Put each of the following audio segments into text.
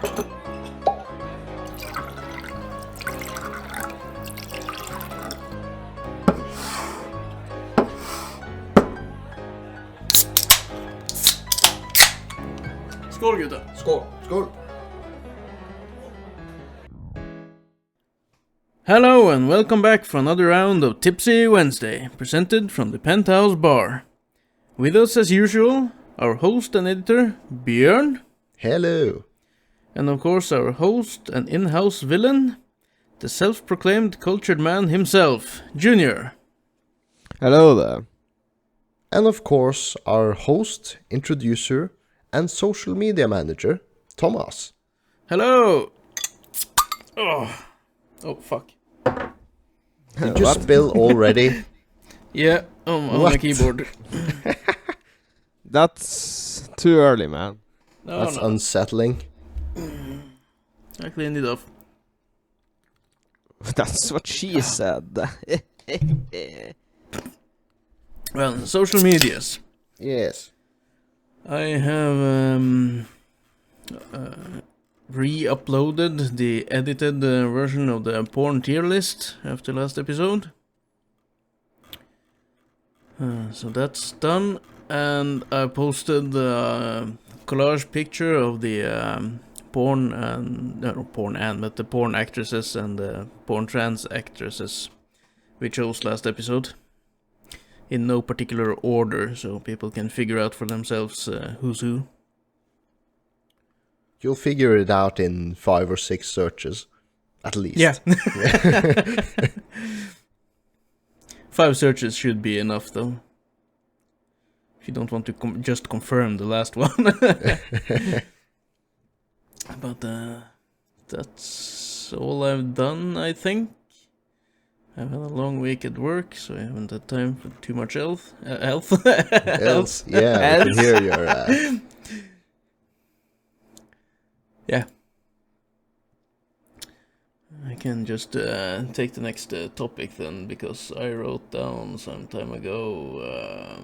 Skål, gutta. Skål. Skål. Hello and welcome back for another round of Tipsy Wednesday, presented from the Penthouse Bar. With us as usual, our host and editor, Bjørn. Hello. And of course our host and in-house villain, the self-proclaimed cultured man himself, Junior. Hello there. And of course, our host, introducer, and social media manager, Thomas. Hello! Oh fuck. Did you spill already? Yeah, on my keyboard. That's too early, man. That's unsettling. I cleaned it off. That's what she said. Well, social medias. Yes. I have re-uploaded the edited version of the porn tier list after last episode. So that's done, and I posted the collage picture of the the porn actresses and the porn trans actresses we chose last episode. In no particular order, so people can figure out for themselves who's who. You'll figure it out in 5 or 6 searches, at least. Yeah. 5 searches should be enough, though. If you don't want to just confirm the last one. But that's all I've done, I think. I've had a long week at work, so I haven't had time for too much health. Else, yeah, I can hear your... Yeah. I can just take the next topic then, because I wrote down some time ago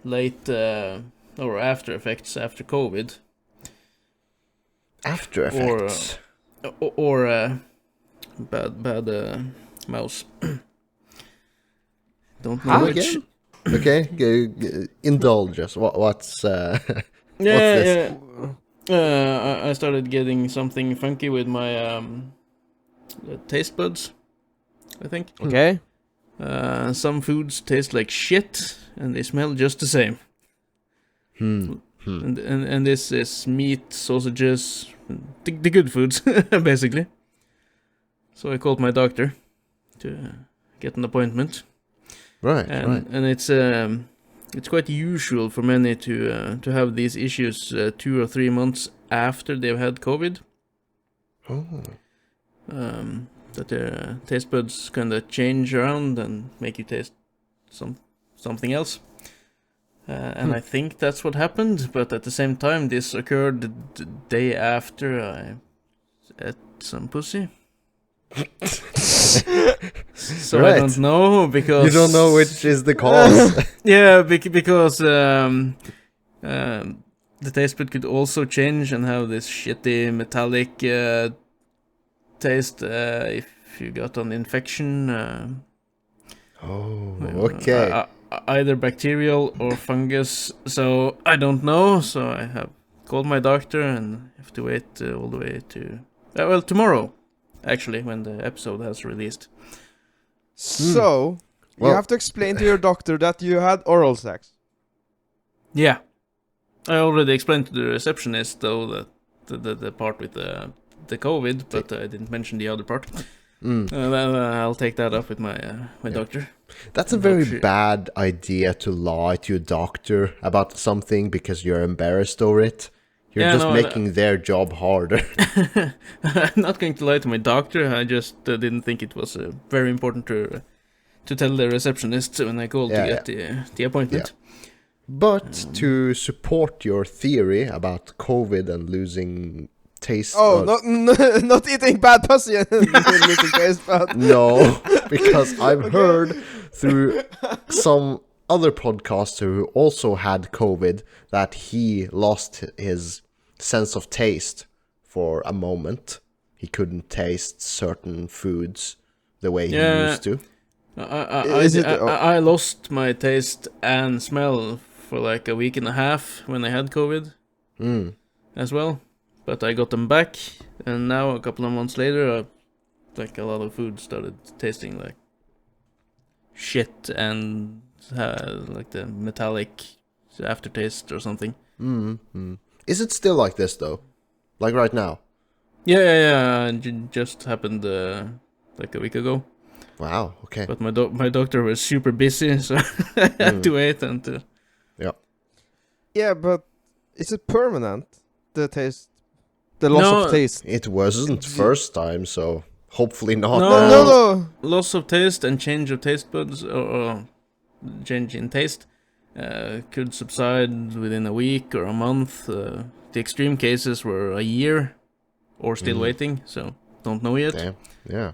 late or after effects after COVID. After effects? Or bad mouse. Don't know which. Okay, indulge us. What's yeah. I started getting something funky with my taste buds, I think. Okay. Some foods taste like shit, and they smell just the same. And this is meat, sausages, the good foods, basically. So I called my doctor to get an appointment. Right, and it's quite usual for many to have these issues 2 or 3 months after they've had COVID. Oh. That their taste buds kind of change around and make you taste something else. And I think that's what happened, but at the same time, this occurred the day after I ate some pussy. So right. I don't know, because... You don't know which is the cause. Yeah, because the taste bud could also change and have this shitty metallic taste if you got an infection. Okay. Either bacterial or fungus, so I don't know. So I have called my doctor and have to wait all the way to... well, tomorrow, actually, when the episode has released. So, you have to explain to your doctor that you had oral sex. Yeah. I already explained to the receptionist, though, that the part with the COVID, but I didn't mention the other part. I'll take that up with my doctor. That's a very bad idea to lie to your doctor about something because you're embarrassed over it. You're just making their job harder. I'm not going to lie to my doctor. I just didn't think it was very important to tell the receptionist when I called to get the appointment. Yeah. But to support your theory about COVID and losing taste... not eating bad pussy and losing taste bud. No, because I've heard through some other podcaster who also had COVID that he lost his sense of taste for a moment. He couldn't taste certain foods the way he used to. I lost my taste and smell for like a week and a half when I had COVID as well. But I got them back, and now a couple of months later, like a lot of food started tasting like shit and like the metallic aftertaste or something. Is it still like this though? Like right now? Yeah. It just happened like a week ago. Wow. Okay. But my doctor was super busy, so I had to wait until. Yeah. Yeah, but is it permanent? The taste, the loss of taste. It wasn't first time, so hopefully not. No. Loss of taste and change of taste buds, or change in taste, could subside within a week or a month. The extreme cases were a year, or still waiting. So don't know yet. Damn. Yeah.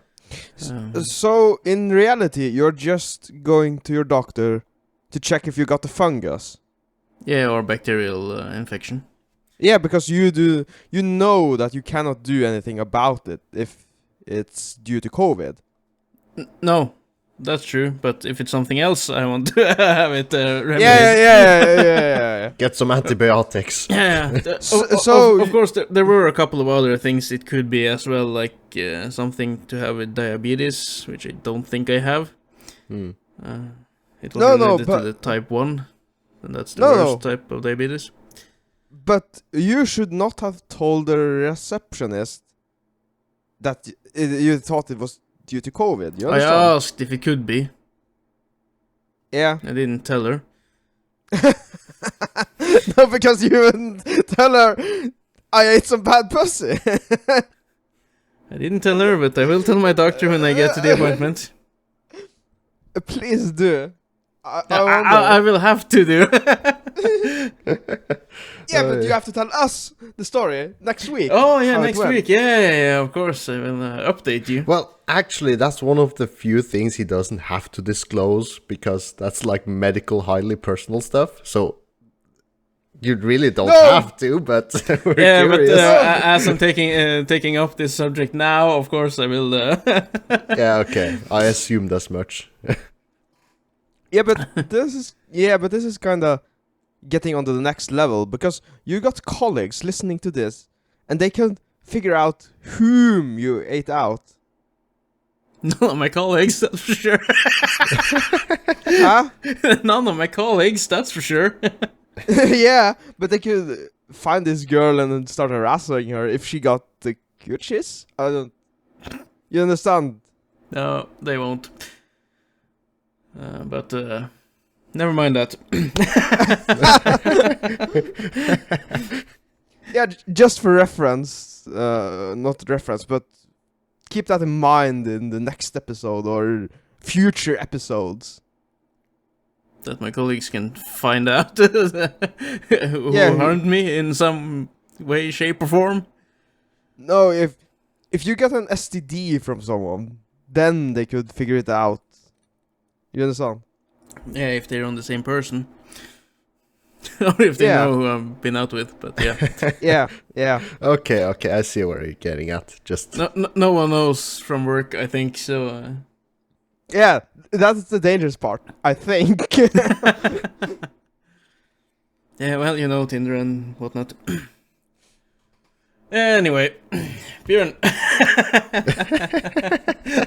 So in reality, you're just going to your doctor to check if you got the fungus. Yeah, or bacterial infection. Yeah, because you know that you cannot do anything about it if it's due to COVID. No, that's true. But if it's something else, I want to have it remedied. Yeah. Get some antibiotics. Yeah. So of course, there were a couple of other things it could be as well, like something to have with diabetes, which I don't think I have. It was related to the type 1, and that's the worst type of diabetes. But you should not have told the receptionist that you thought it was due to COVID. You understand? I asked if it could be. Yeah. I didn't tell her. No, because you wouldn't tell her I ate some bad pussy. I didn't tell her, but I will tell my doctor when I get to the appointment. Please do. I will have to do. Yeah, but you have to tell us the story next week. Oh, yeah, next week. Yeah, of course. I will update you. Well, actually, that's one of the few things he doesn't have to disclose, because that's like medical, highly personal stuff. So you really don't have to, but we're curious. But as I'm taking up this subject now, of course I will. Yeah, okay. I assumed as much. Yeah, but this is kind of getting onto the next level, because you got colleagues listening to this, and they can figure out whom you ate out. None of my colleagues, that's for sure. Huh? None of my colleagues, that's for sure. Yeah, but they could find this girl and then start harassing her if she got the coochies. You understand? No, they won't. But never mind that. Yeah, just for reference, not reference, but keep that in mind in the next episode or future episodes. That my colleagues can find out who harmed me in some way, shape, or form. No, if you get an STD from someone, then they could figure it out. You understand? Yeah, if they're on the same person. Or if they know who I've been out with, but yeah. Yeah. Okay, I see where you're getting at. Just no one knows from work, I think, so... Yeah, that's the dangerous part, I think. Yeah, well, you know, Tinder and whatnot. Anyway, Bjørn.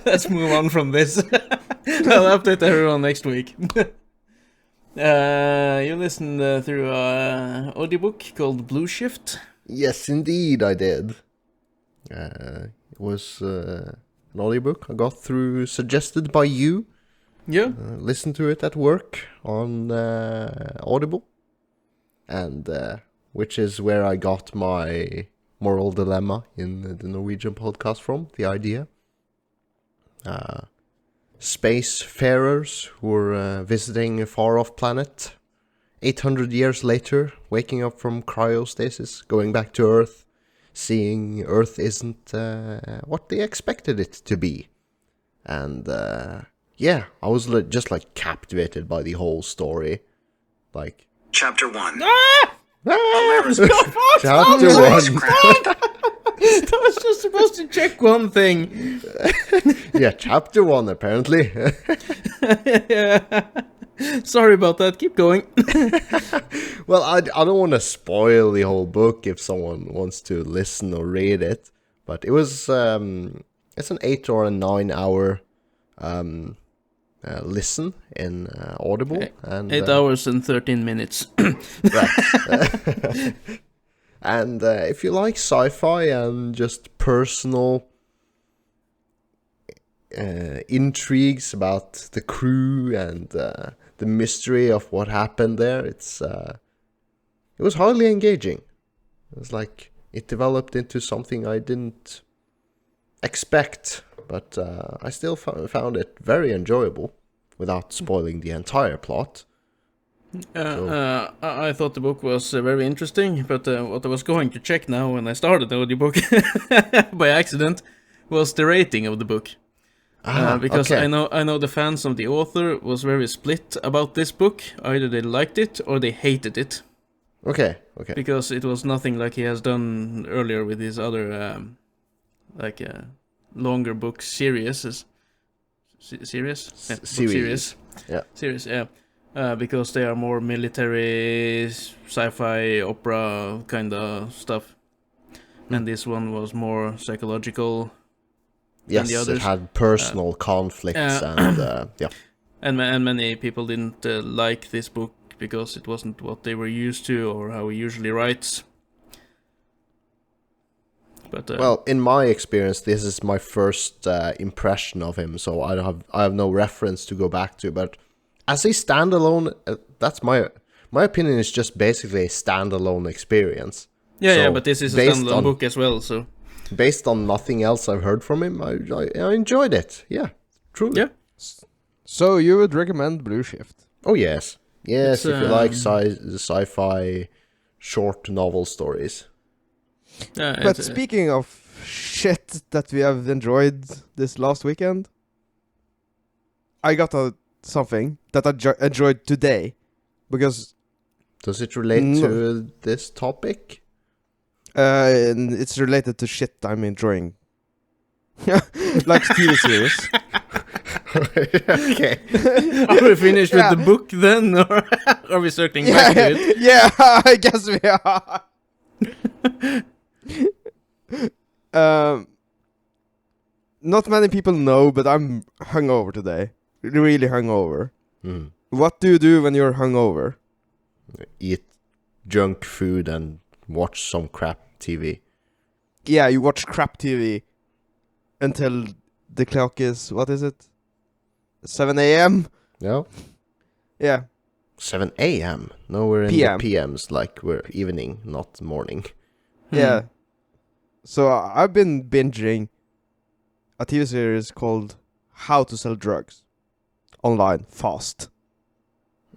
Let's move on from this. I'll update everyone next week. You listened through an audiobook called Blue Shift? Yes, indeed, I did. It was an audiobook I got through, suggested by you. Yeah. Listened to it at work on Audible. And which is where I got my moral dilemma in the Norwegian podcast from, the idea. Spacefarers who were visiting a far-off planet 800 years later, waking up from cryostasis, going back to Earth, seeing Earth isn't what they expected it to be. And yeah, I was just like captivated by the whole story. Like Chapter 1. Ah! chapter one. I was just supposed to check one thing. Yeah, chapter 1 apparently. Sorry about that. Keep going. Well, I don't want to spoil the whole book if someone wants to listen or read it, but it was it's an 8 or a 9 hour listen in Audible, and 8 hours and 13 minutes. right. And if you like sci-fi and just personal intrigues about the crew and the mystery of what happened there, it was highly engaging. It was like it developed into something I didn't expect, but I still found it very enjoyable without spoiling the entire plot. I thought the book was very interesting, but what I was going to check now when I started the audiobook by accident was the rating of the book. Because okay. I know the fans of the author was very split about this book. Either they liked it or they hated it. Okay. Because it was nothing like he has done earlier with his other longer book series. Series? Yeah, book series. Yeah. Series, yeah. Because they are more military, sci-fi, opera kind of stuff. And this one was more psychological. Yes, the others, it had personal conflicts and yeah. And many people didn't like this book because it wasn't what they were used to or how he usually writes. But well, in my experience, this is my first impression of him, so I have no reference to go back to. But as a standalone, that's my opinion is just basically a standalone experience. Yeah, but this is a standalone book as well, so based on nothing else I've heard from him, I enjoyed it. Yeah, truly. Yeah. So you would recommend Blue Shift? Oh yes, It's, if you like sci-fi short novel stories. But speaking of shit that we have enjoyed this last weekend, I got something that I enjoyed today, because does it relate to this topic? And it's related to shit I'm enjoying. Like TV series. Okay. Are we finished with the book then, or are we circling back to it? Yeah, I guess we are. Not many people know, but I'm hungover today. Really hungover. Mm. What do you do when you're hungover? Eat junk food and watch some crap TV. Yeah, you watch crap TV until the clock is, what is it? 7 a.m.? Yeah. Yeah. 7 a.m. No, we're in PM. the PMs, like we're evening, not morning. Yeah. So I've been binging a TV series called How to Sell Drugs Online Fast.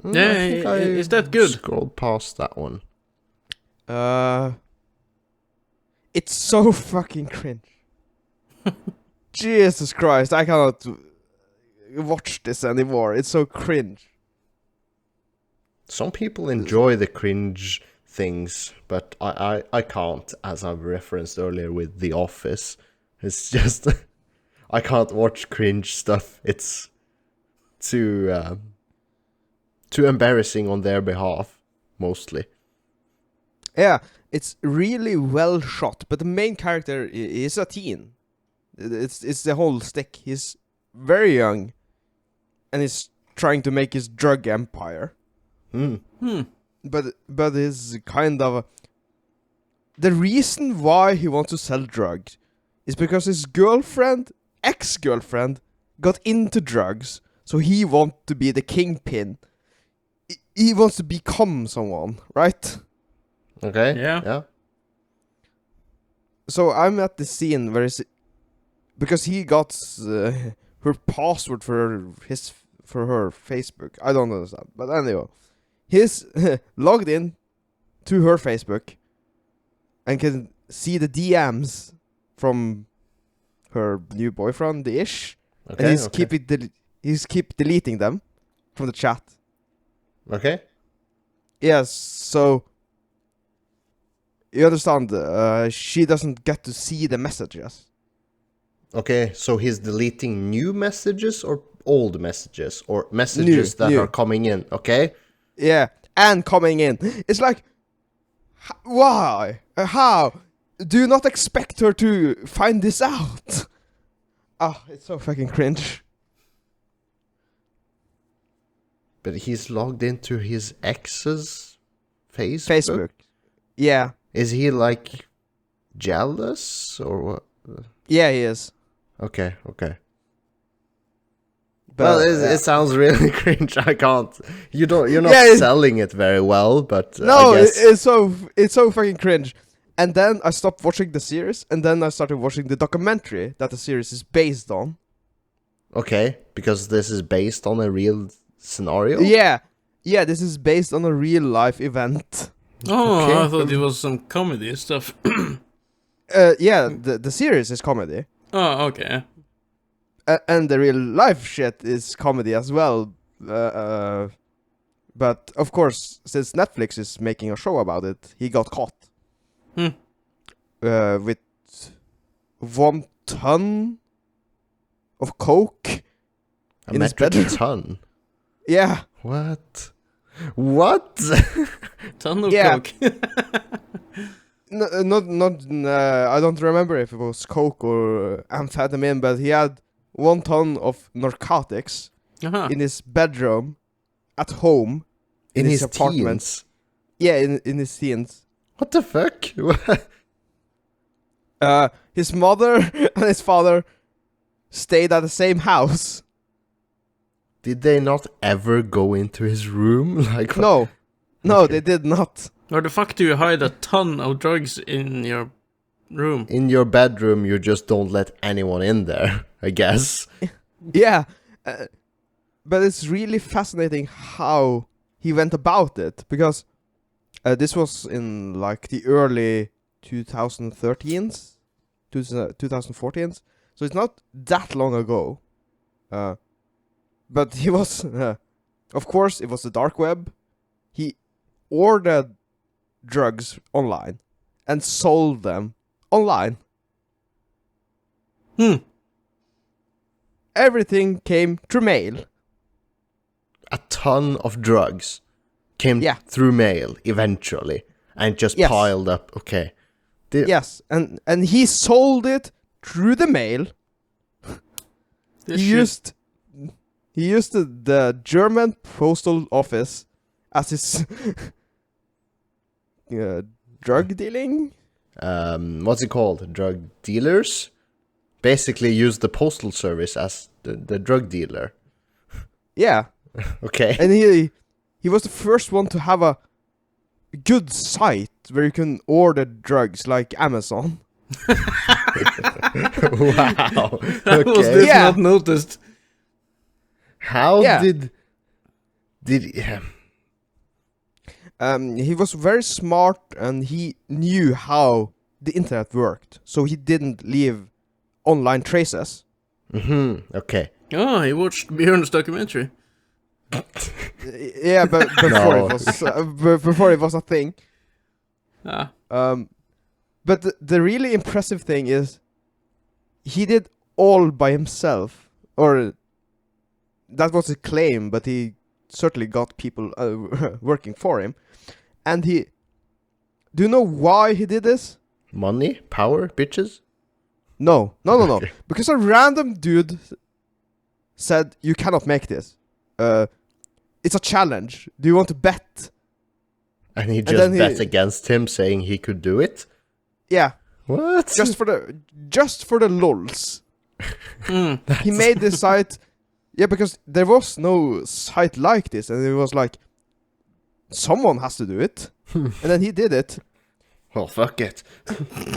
Yeah, I think is that good? Scrolled past that one. It's so fucking cringe. Jesus Christ, I cannot watch this anymore. It's so cringe. Some people enjoy the cringe things, but I can't, as I've referenced earlier with The Office. It's just I can't watch cringe stuff. It's too embarrassing on their behalf, mostly. Yeah, it's really well shot, but the main character is a teen. It's the whole stick. He's very young, and he's trying to make his drug empire. But is kind of the reason why he wants to sell drugs is because his ex-girlfriend, got into drugs, so he wants to be the kingpin. He wants to become someone, right? Okay. Yeah. So I'm at the scene where because he got her password for her Facebook. I don't understand, but anyway, he's logged in to her Facebook and can see the DMs from her new boyfriend, the ish, and he's he's keep deleting them from the chat. Okay. Yes, so you understand, she doesn't get to see the messages. Okay, so he's deleting new messages or old messages or messages that new. are coming in, okay? Yeah, and coming in. It's like, why? How? Do you not expect her to find this out? Oh, it's so fucking cringe. But he's logged into his ex's Facebook. Yeah. Is he like jealous or what? Yeah, he is. Okay. But, Well, it sounds really cringe. I can't. You're not Yeah, selling it very well, but no, I guess it's so fucking cringe. And then I stopped watching the series, and then I started watching the documentary that the series is based on. okay, because this is based on a real scenario. Yeah, this is based on a real life event. Oh, Okay. I thought it was some comedy stuff. Yeah, the series is comedy. Oh, okay. And the real life shit is comedy as well. But of course, since Netflix is making a show about it, he got caught. With 1 ton of coke A in his metric bedroom. ton. Yeah. What? Ton of Yeah. coke. Not. I don't remember if it was coke or amphetamine, but he had 1 ton of narcotics Uh-huh. in his bedroom, at home, In his apartment. teens? Yeah, in his teens. What the fuck? His mother and his father stayed at the same house. Did they not ever go into his room? Like No, Okay. they did not. Where the fuck do you hide a ton of drugs in your room? in your bedroom, you just don't let anyone in there, I guess. Yeah, but it's really fascinating how he went about it, because this was in like the early 2013s, 2014s, so it's not that long ago. But he was, of course, it was the dark web. He ordered drugs online and sold them online. Everything came through mail. A ton of drugs came Yeah. through mail eventually and just Yes. piled up. Okay. Yes, and he sold it through the mail. This He shit- used the German postal office as his drug dealing. What's it called? Drug dealers? Basically use the postal service as the drug dealer. Yeah, Okay. and he was the first one to have a good site where you can order drugs, like Amazon. Wow. How was Okay. this Yeah. not noticed? How Yeah. did He was very smart, and he knew how the internet worked, so he didn't leave online traces. Okay. Oh, he watched Bjørn's documentary. Yeah, but before No. it was before it was a thing. Ah. But the really impressive thing is he did all by himself, or that was a claim, but he certainly got people working for him. And do you know why he did this? Money? Power? Bitches? No. Okay. Because a random dude said, "You cannot make this. It's a challenge. Do you want to bet?" And he then just he- bet against him, saying he could do it? Yeah, What? just for the lols. He made this site. Yeah, because there was no site like this, and it was like, someone has to do it. And then he did it, Well, fuck it.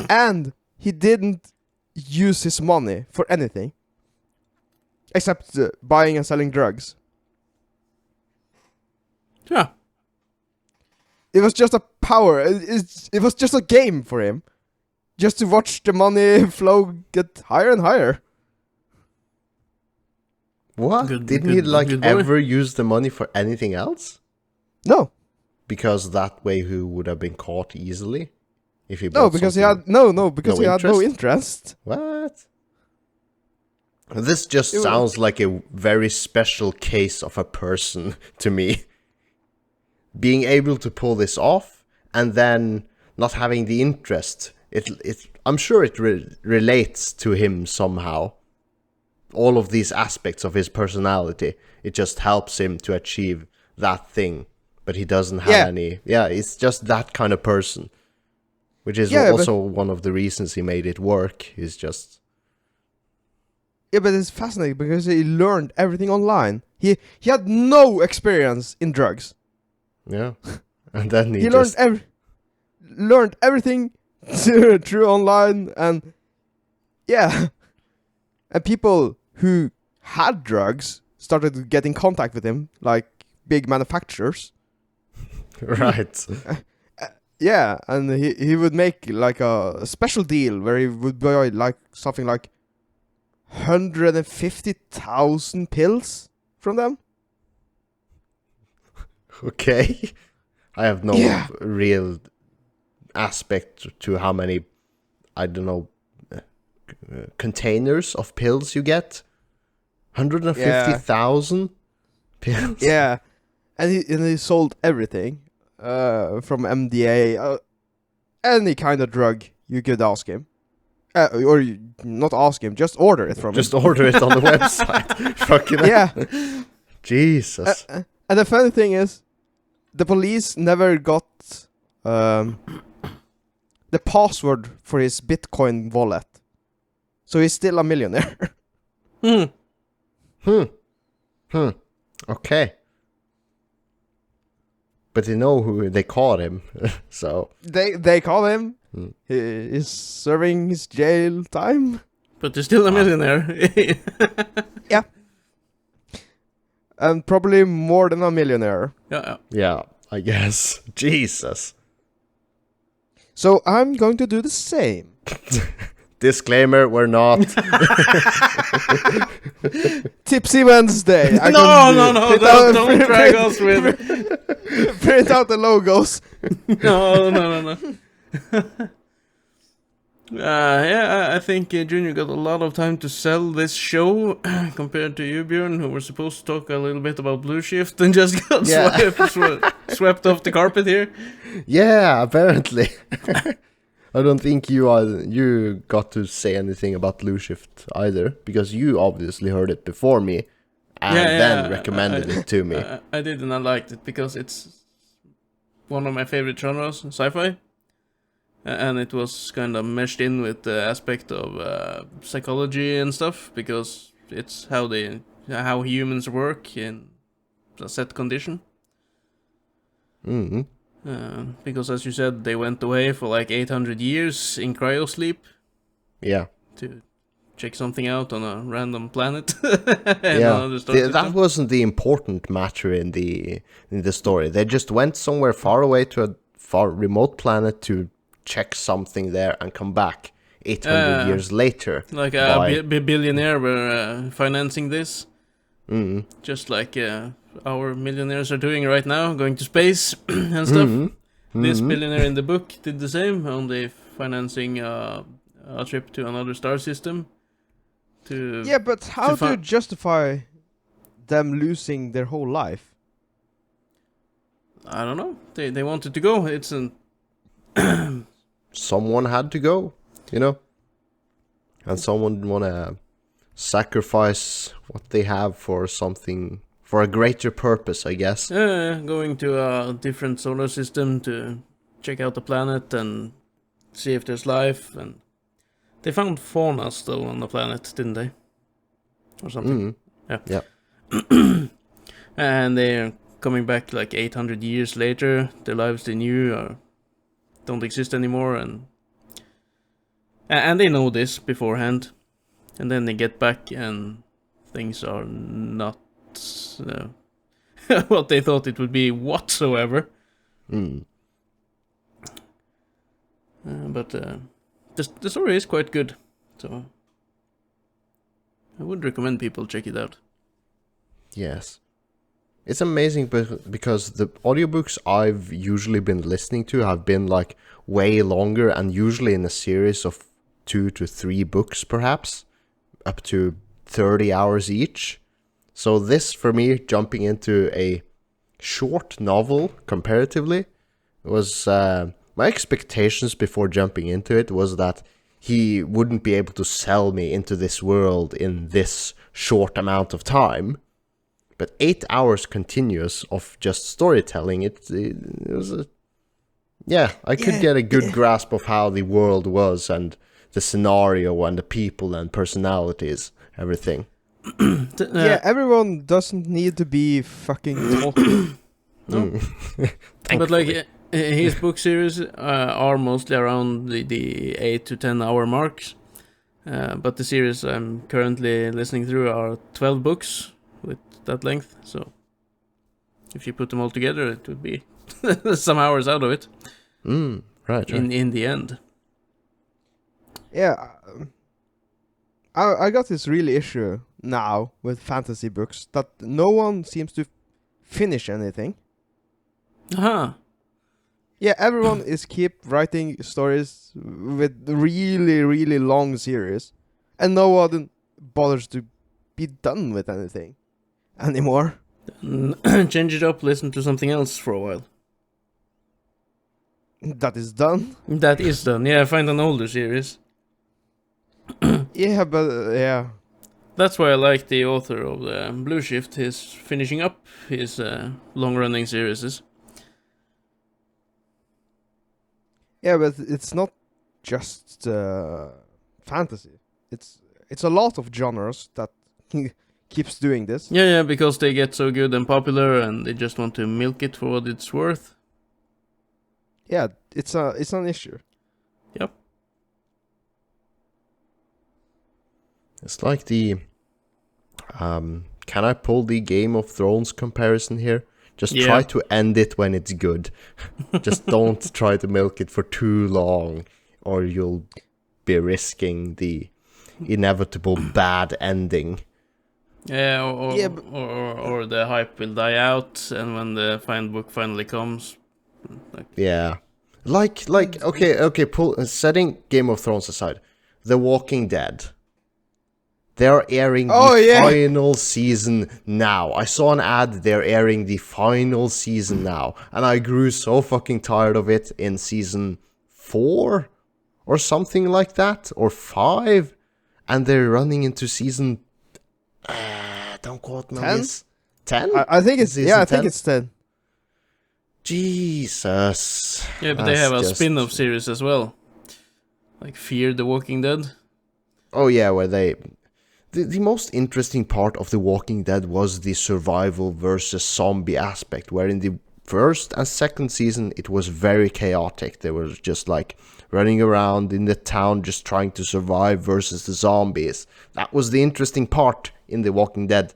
and he didn't use his money for anything except buying and selling drugs. Yeah. It was just a power. It was just a game for him, just to watch the money flow get higher and higher. What? Good- Didn't good- he like good boy. ever use the money for anything else? No, Because that way he would have been caught easily. If he no, bought because he something- had because No he had no interest? interest. What? This just It was- sounds like a very special case of a person to me. Being able to pull this off and then not having the interest. I'm sure it relates to him somehow. All of these aspects of his personality. It just helps him to achieve that thing. But he doesn't have any... Yeah, it's just that kind of person. Which is also one of the reasons he made it work. Is just... Yeah, but it's fascinating because he learned everything online. He had no experience in drugs. Yeah. And then he learned just... learned everything through online, and yeah, and people who had drugs started to get in contact with him, like big manufacturers. Right. Yeah, and he would make like a special deal where he would buy like something like 150,000 pills from them. Okay. I have no real aspect to how many, I don't know, containers of pills you get. 150,000 pills? Yeah, and he sold everything from MDA, any kind of drug you could ask him. Or not ask him, just order it from him. Just order it on the website. Fucking Yeah. Jesus. And the funny thing is, the police never got the password for his Bitcoin wallet. So he's still a millionaire. Okay. But they know who they caught him, so... They call him. He is serving his jail time. But you're still a millionaire. Yeah. And probably more than a millionaire. Yeah. Yeah, I guess. Jesus. So I'm going to do the same. Disclaimer, we're not. Tipsy Wednesday. No, don't drag us with... Print out the logos. No. Yeah, I think Junior got a lot of time to sell this show compared to you, Bjørn, who were supposed to talk a little bit about Blue Shift and just got swept off the carpet here. Yeah, apparently. I don't think you got to say anything about Blue Shift either, because you obviously heard it before me and then recommended it to me. I did, and I liked it because it's one of my favorite genres, sci-fi. And it was kind of meshed in with the aspect of psychology and stuff, because it's how humans work in a set condition. Mm-hmm. Because as you said, they went away for like 800 years in cryosleep. Yeah. To check something out on a random planet. Yeah. That wasn't the important matter in the story. They just went somewhere far away to a far remote planet to check something there and come back 800 years later. Like a billionaire were financing this. Mm-hmm. Just like our millionaires are doing right now, going to space and stuff. Mm-hmm. This billionaire in the book did the same, only financing a trip to another star system. Yeah, but how do you justify them losing their whole life? I don't know. They wanted to go. It's an... Someone had to go, you know? And someone want to sacrifice what they have for something, for a greater purpose, I guess. Going to a different solar system to check out the planet and see if there's life. And they found fauna still on the planet, didn't they? Or something. Yeah. And they're coming back like 800 years later. The lives they knew don't exist anymore, and they know this beforehand. And then they get back and things are not what they thought it would be whatsoever. But the story is quite good, so I would recommend people check it out. Yes. It's amazing because the audiobooks I've usually been listening to have been like way longer and usually in a series of 2 to 3 books perhaps, up to 30 hours each. So this, for me, jumping into a short novel comparatively, was my expectations before jumping into it was that he wouldn't be able to sell me into this world in this short amount of time. But 8 hours continuous of just storytelling, it was a... Yeah, I could get a good grasp of how the world was and the scenario and the people and personalities, everything. Yeah, everyone doesn't need to be fucking talking. No. But like his book series are mostly around the 8 to 10 hour marks. But the series I'm currently listening through are 12 books with that length. So if you put them all together, it would be some hours out of it. Right. In the end. Yeah, I got this really issue now with fantasy books that no one seems to finish anything. Aha. Yeah, everyone is keep writing stories with really, really long series, and no one bothers to be done with anything anymore. Change it up, listen to something else for a while. That is done. That is done. Yeah, find an older series. Yeah, but yeah. That's why I like the author of the Blue Shift. He's finishing up his long-running series. Yeah, but it's not just fantasy. It's a lot of genres that keeps doing this. Yeah, because they get so good and popular, and they just want to milk it for what it's worth. Yeah, it's an issue. Yep. It's like the... can I pull the Game of Thrones comparison here? Just try to end it when it's good. Just don't try to milk it for too long, or you'll be risking the inevitable bad ending. Yeah, or the hype will die out, and when the book finally comes... Yeah. Like okay, setting Game of Thrones aside, The Walking Dead. They're airing the final season now. I saw an ad, they're airing the final season now. And I grew so fucking tired of it in season 4 or something like that, or 5. And they're running into season... don't quote me on this. 10? I think it's... Season Yeah, I 10? think it's 10. Jesus. Yeah, but they have a spin-off series as well. Like Fear the Walking Dead. Oh yeah, where they... The most interesting part of The Walking Dead was the survival versus zombie aspect, where in the first and second season it was very chaotic. They were just like running around in the town just trying to survive versus the zombies. That was the interesting part in The Walking Dead.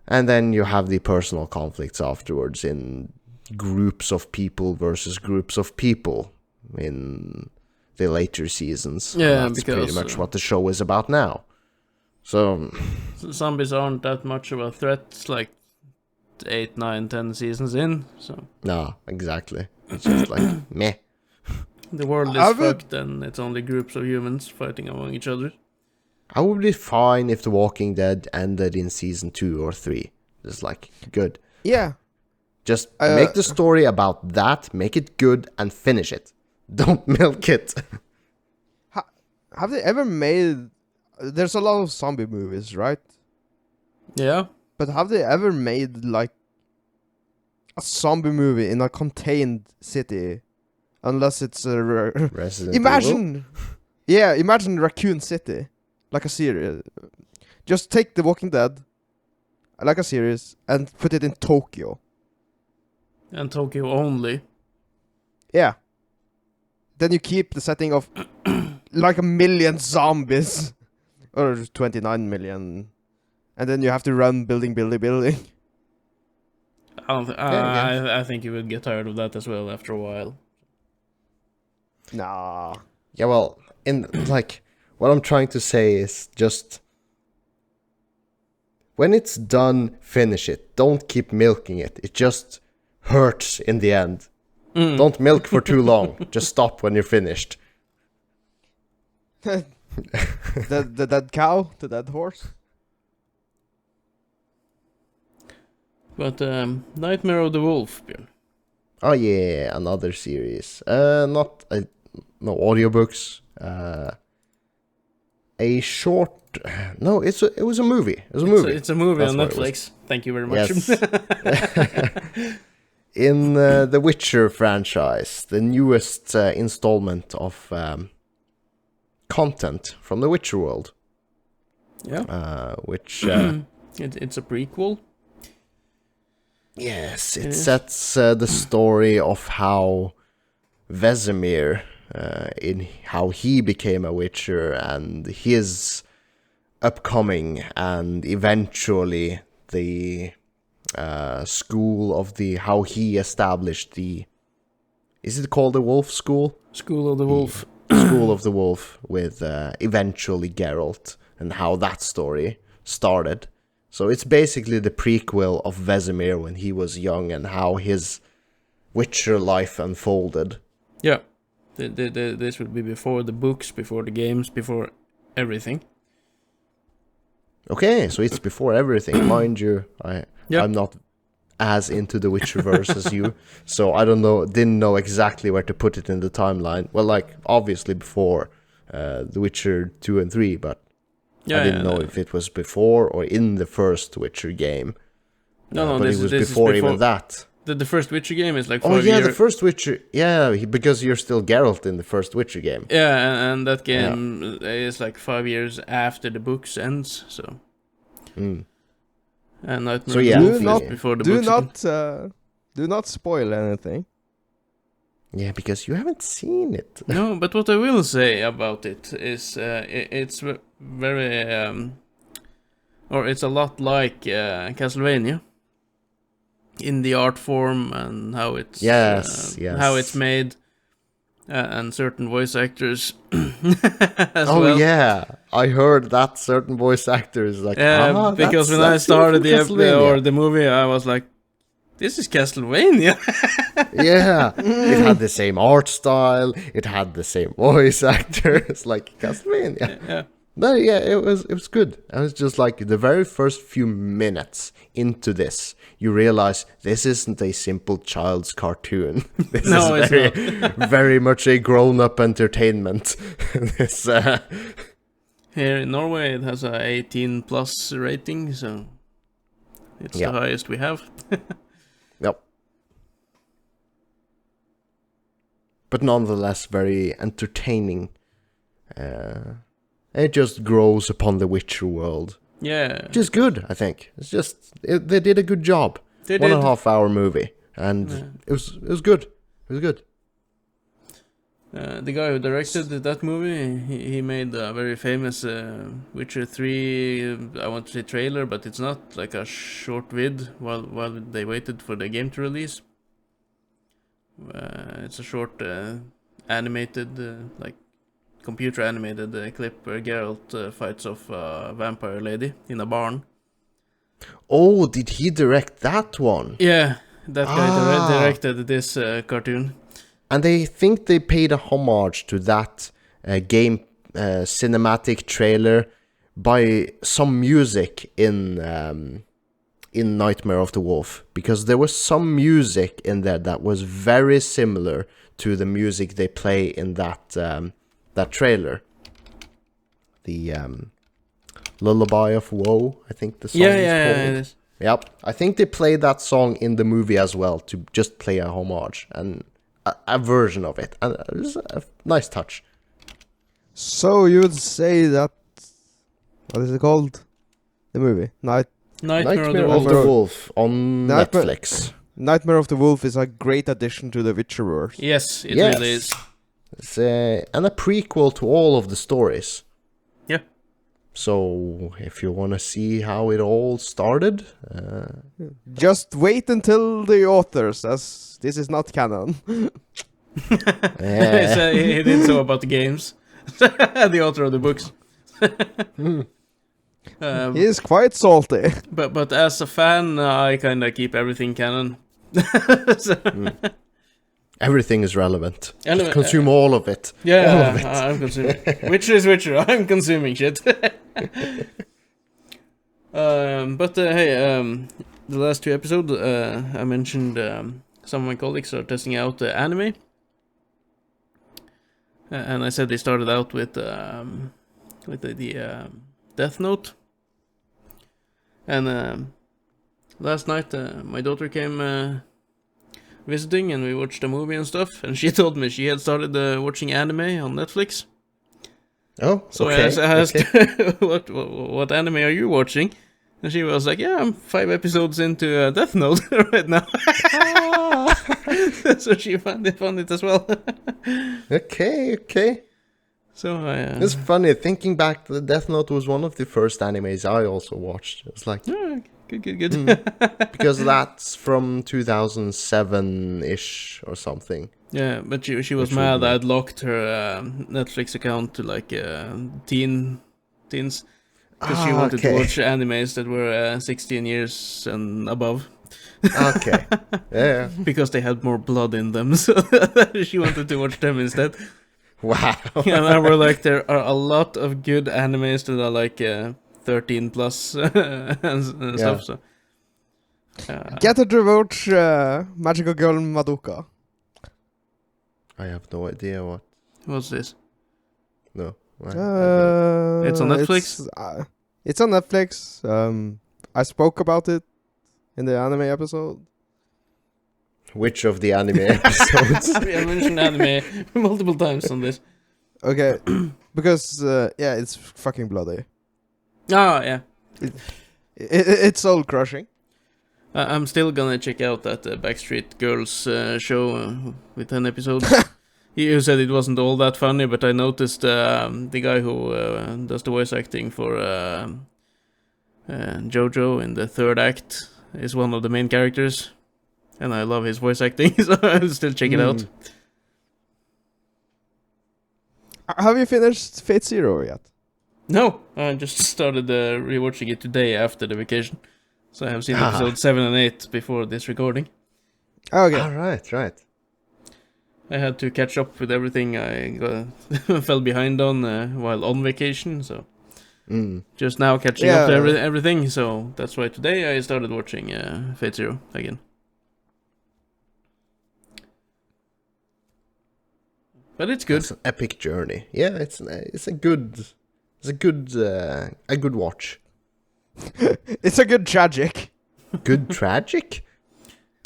And then you have the personal conflicts afterwards in groups of people versus groups of people in the later seasons. Yeah, that's because pretty much what the show is about now. So zombies aren't that much of a threat, like 8, 9, 10 seasons in. So no, exactly. It's just like meh. The world is fucked, and it's only groups of humans fighting among each other. I would be fine if The Walking Dead ended in season 2 or 3. Just like good. Yeah. Just make the story about that, make it good, and finish it. Don't milk it. Have they ever made... There's a lot of zombie movies, right? Yeah. But have they ever made, like, a zombie movie in a contained city? Unless it's a... Resident Imagine! Yeah, imagine Raccoon City. Like a series. Just take The Walking Dead, like a series, and put it in Tokyo. And Tokyo only. Yeah. Then you keep the setting of like 1 million zombies. Or 29 million. And then you have to run building. I think you would get tired of that as well after a while. Nah. Yeah, well, what I'm trying to say is just when it's done, finish it. Don't keep milking it. It just hurts in the end. Don't milk for too long. Just stop when you're finished. the dead cow, the dead horse. But Nightmare of the Wolf, Bjørn. Oh yeah, another series. Not no audiobooks. A short. No, it was a movie. It was a movie. It's a movie That's on what it was. Netflix. Thank you very much. Yes. In the Witcher franchise, the newest installment of content from the Witcher world. Yeah. Which It's a prequel. yes, it sets the story of how Vesemir, in how he became a Witcher and his upcoming and eventually the school of the how he established the, is it called the Wolf School? School of the Wolf. School of the Wolf with eventually Geralt and how that story started. So it's basically the prequel of Vesemir when he was young and how his Witcher life unfolded. Yeah. This would be before the books, before the games, before everything. Okay, so it's before everything. Mind you, Yeah. I'm not as into the Witcherverse as you, so I didn't know exactly where to put it in the timeline. Well, like, obviously before The Witcher 2 and 3, but Yeah, I didn't know if it was before or in the first Witcher game. No, but this it was is before even that. The first Witcher game is like 5 Oh yeah, years. the first Witcher. Yeah, because you're still Geralt in the first Witcher game. Yeah, and that game is like 5 years after the books ends. So. Mm. And Nightmare So of the yeah, Wolf do is not- before the Do books. do not spoil anything. Yeah, because you haven't seen it. No, but what I will say about it is it's very or it's a lot like Castlevania in the art form and how it's Yes. how it's made and certain voice actors as Oh well. yeah, I heard that certain voice actor is like. Because when I started the episode or the movie, I was like, "This is Castlevania." Yeah, it had the same art style. It had the same voice actors, like Castlevania. Yeah. No, yeah, it was good. I was just like the very first few minutes into this, you realize this isn't a simple child's cartoon. This No, is it's very, very much a grown-up entertainment. This, Here in Norway, it has a 18+ rating, so it's Yeah. the highest we have. Yep. But nonetheless, very entertaining. It just grows upon the Witcher world, Yeah, which is good. I think it's just they did a good job. they 1.5 hour movie, and Yeah. it was good. It was good. The guy who directed that movie, he made a very famous Witcher 3, I want to say trailer, but it's not, like a short vid while they waited for the game to release. It's a short animated, like computer animated clip where Geralt fights off a vampire lady in a barn. Oh, did he direct that one? Yeah, that guy Ah. directed this cartoon. And they think they paid a homage to that game cinematic trailer by some music in Nightmare of the Wolf, because there was some music in there that was very similar to the music they play in that trailer. The Lullaby of Woe, I think the song is called. It is. Yep, I think they played that song in the movie as well to just play a homage and a version of it, and it was a nice touch. So you would say that, what is it called? The movie Nightmare of the of Wolf. the Wolf on Nightmare- Netflix. Nightmare of the Wolf is a great addition to the Witcherverse. Yes, it Yes. really is. It's and a prequel to all of the stories. Yeah. So if you want to see how it all started, Just wait until the authors, as this is not canon. He did so about the games. The author of the books. He is quite salty. But as a fan, I kind of keep everything canon. So, Everything is relevant. Ele- Just consume all of it. yeah, All of it. I'm consuming. Witcher is Witcher. I'm consuming shit. But hey, the last 2 episodes, I mentioned some of my colleagues are testing out anime, and I said they started out with the Death Note, and last night my daughter came visiting, and we watched a movie and stuff, and she told me she had started watching anime on Netflix. Oh, So okay. I asked, okay. what anime are you watching? And she was like, yeah, I'm 5 episodes into Death Note right now. So she found it as well. Okay. So It's funny, thinking back, the Death Note was one of the first animes I also watched. It's like, yeah, good. because that's from 2007-ish or something. Yeah, but she was Which mad would be- I'd locked her Netflix account to like teens. Because she wanted to watch animes that were 16 years and above. Okay. Yeah. Because they had more blood in them, so she wanted to watch them instead. Wow. And I were like, there are a lot of good animes that are like 13 plus and stuff. So Get her to watch Magical Girl Madoka. I have no idea what. what's this? No. It's on Netflix? It's on Netflix. I spoke about it in the anime episode. Which of the anime episodes? I mentioned anime multiple times on this. Okay, because yeah, it's fucking bloody. Oh, yeah. It's soul crushing. I'm still gonna check out that Backstreet Girls show with 10 episodes. You said it wasn't all that funny, but I noticed the guy who does the voice acting for JoJo in the 3rd act is one of the main characters. And I love his voice acting, so I'll still check it out. Have you finished Fate Zero yet? No, I just started rewatching it today after the vacation. So I have seen episode 7 and 8 before this recording. Okay. Right. I had to catch up with everything I fell behind on while on vacation, so just now catching up to everything. So that's why today I started watching Fate Zero again. But it's good. It's an epic journey. Yeah, it's a good watch. It's a good tragic. Good tragic?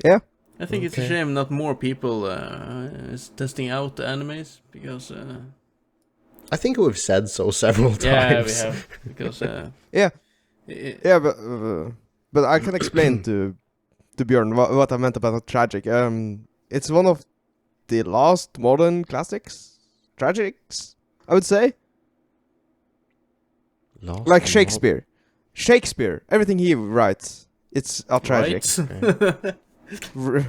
Yeah. I think it's a shame not more people is testing out the animes, because I think we've said so several times. yeah, we have, because Yeah, but I can explain to Bjørn what I meant about tragic. It's one of the last modern tragics, I would say. Like Shakespeare. Everything he writes, it's a tragic. Right.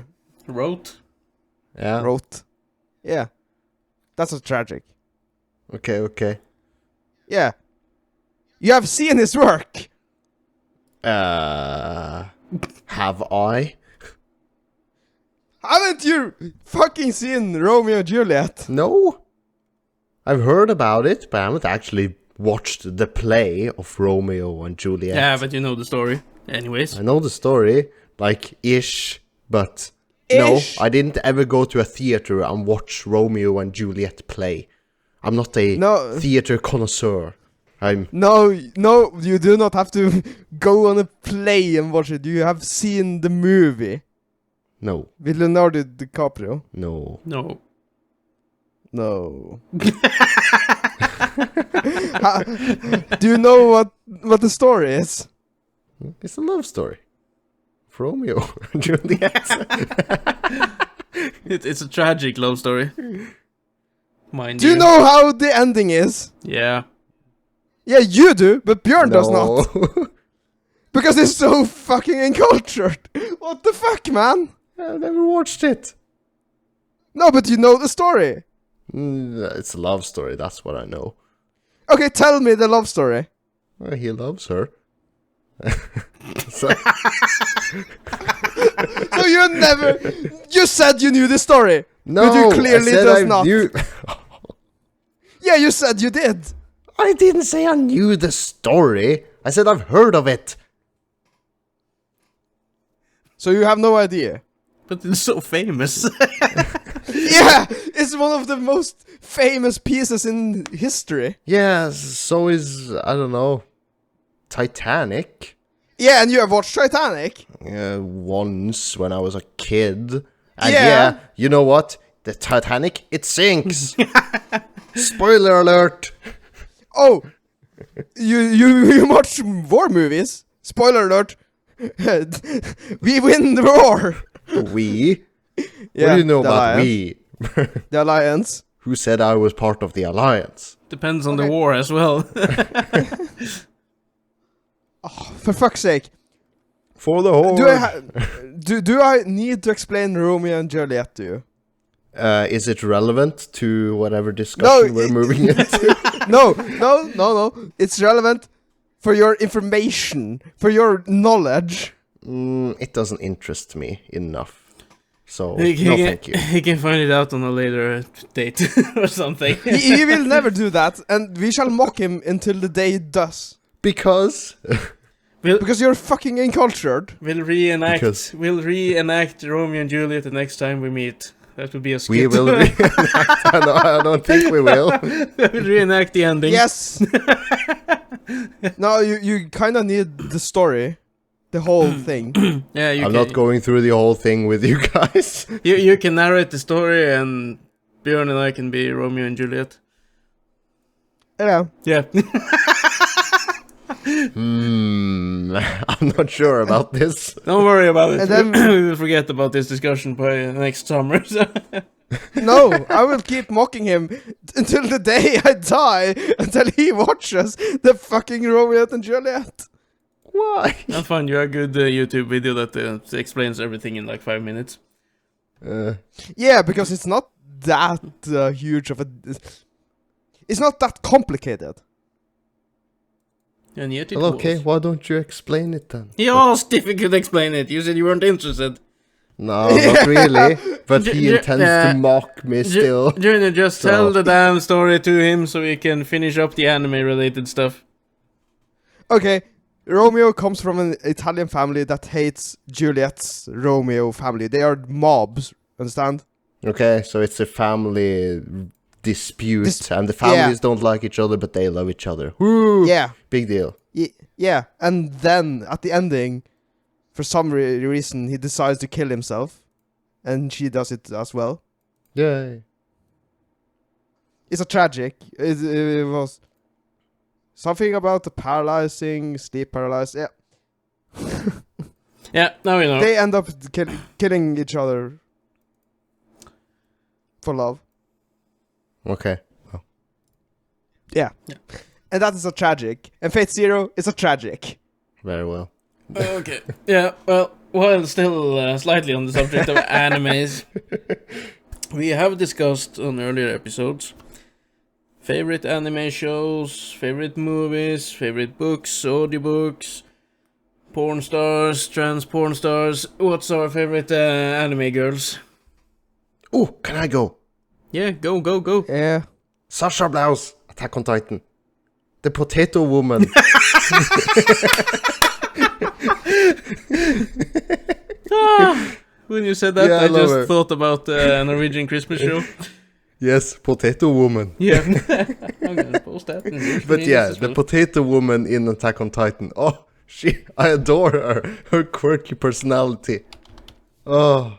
Wrote. Yeah. Wrote. Yeah. That's a tragic. Okay. Yeah. You have seen his work. Have I? Haven't you fucking seen Romeo and Juliet? No. I've heard about it, but I haven't actually watched the play of Romeo and Juliet. Yeah, but you know the story. Anyways. I know the story, like, ish, but Ish? no, I didn't ever go to a theater and watch Romeo and Juliet play. I'm not a theater connoisseur. No, you do not have to go on a play and watch it. You have seen the movie. No. With Leonardo DiCaprio. No. Do you know what the story is? It's a love story. Romeo and Juliet. It's a tragic love story. Mind Do you know how the ending is? Yeah. Yeah, you do, but Bjørn does No. not. Because it's so fucking uncultured. What the fuck, man? I've never watched it. No, but you know the story. It's a love story, that's what I know. Okay, tell me the love story. Well, he loves her. So, So you said you knew the story. no, but you clearly I said does I not. knew. Yeah, you said you did. I didn't say I knew the story. I said I've heard of it. So you have no idea. But it's so famous. Yeah, it's one of the most famous pieces in history. Yeah, so is, I don't know, Titanic. Yeah, and you have watched Titanic. Once when I was a kid. And Yeah. yeah, you know what? The Titanic, it sinks. Spoiler alert. Oh, you watch war movies? Spoiler alert. We win the war. We? Yeah, What do you know the about Alliance. we? The Alliance. Who said I was part of the Alliance? Depends on the Okay. war as well. Oh, for fuck's sake. For the whole. Do I need to explain Romeo and Juliet to you? Is it relevant to whatever discussion we're moving into? No. It's relevant for your information, for your knowledge. It doesn't interest me enough. So, He no can- thank you. He can find it out on a later date or something. He will never do that, and we shall mock him until the day he does. Because... Because you're fucking uncultured. We'll reenact. Because- We'll reenact Romeo and Juliet the next time we meet. That would be a skit. we will reenact... I don't think we will. We'll reenact the ending. Yes. No, you kind of need the story, the whole thing. Yeah, you I'm can. not going through the whole thing with you guys. You can narrate the story, and Bjørn and I can be Romeo and Juliet. Yeah. Yeah. I'm not sure about this. Don't worry about it. And then- We will forget about this discussion by next summer. So. No, I will keep mocking him until the day I die, until he watches the fucking Romeo and Juliet. Why? I'll find you a good YouTube video that explains everything in like 5 minutes. Yeah, because it's not that huge of a... It's not that complicated. And yet it Well, okay, was. why don't you explain it then? He asked if he could explain it. You said you weren't interested. No, not really. But he Ju- intends to mock me still. Junior, just So- tell the damn story to him so we can finish up the anime-related stuff. Okay, Romeo comes from an Italian family that hates Juliet's Romeo family. They are mobs, understand? Okay, so it's a family dispute, and the families don't like each other, but they love each other. Woo! Yeah. Big deal. Yeah, and then at the ending, for some reason, he decides to kill himself, and she does it as well. Yay. It's a tragic. It was something about the paralyzing, sleep paralyzed. Yeah, Yeah, now we know. they end up killing each other for love. Okay. Yeah. And that is a tragic. And Fate Zero is a tragic. Very well. Okay. Yeah, well, while still slightly on the subject of animes, we have discussed on earlier episodes favorite anime shows, favorite movies, favorite books, audiobooks, porn stars, trans porn stars. What's our favorite anime girls? Oh, can I go? Yeah, go. Yeah. Sasha Blouse, Attack on Titan. The Potato Woman. When you said that, Yeah, I I love just her. thought about a Norwegian Christmas show. Yes, Potato Woman. Yeah. I'm gonna post that. in the But videos yeah, as the well. Potato Woman in Attack on Titan. Oh, I adore her. Her quirky personality. Oh,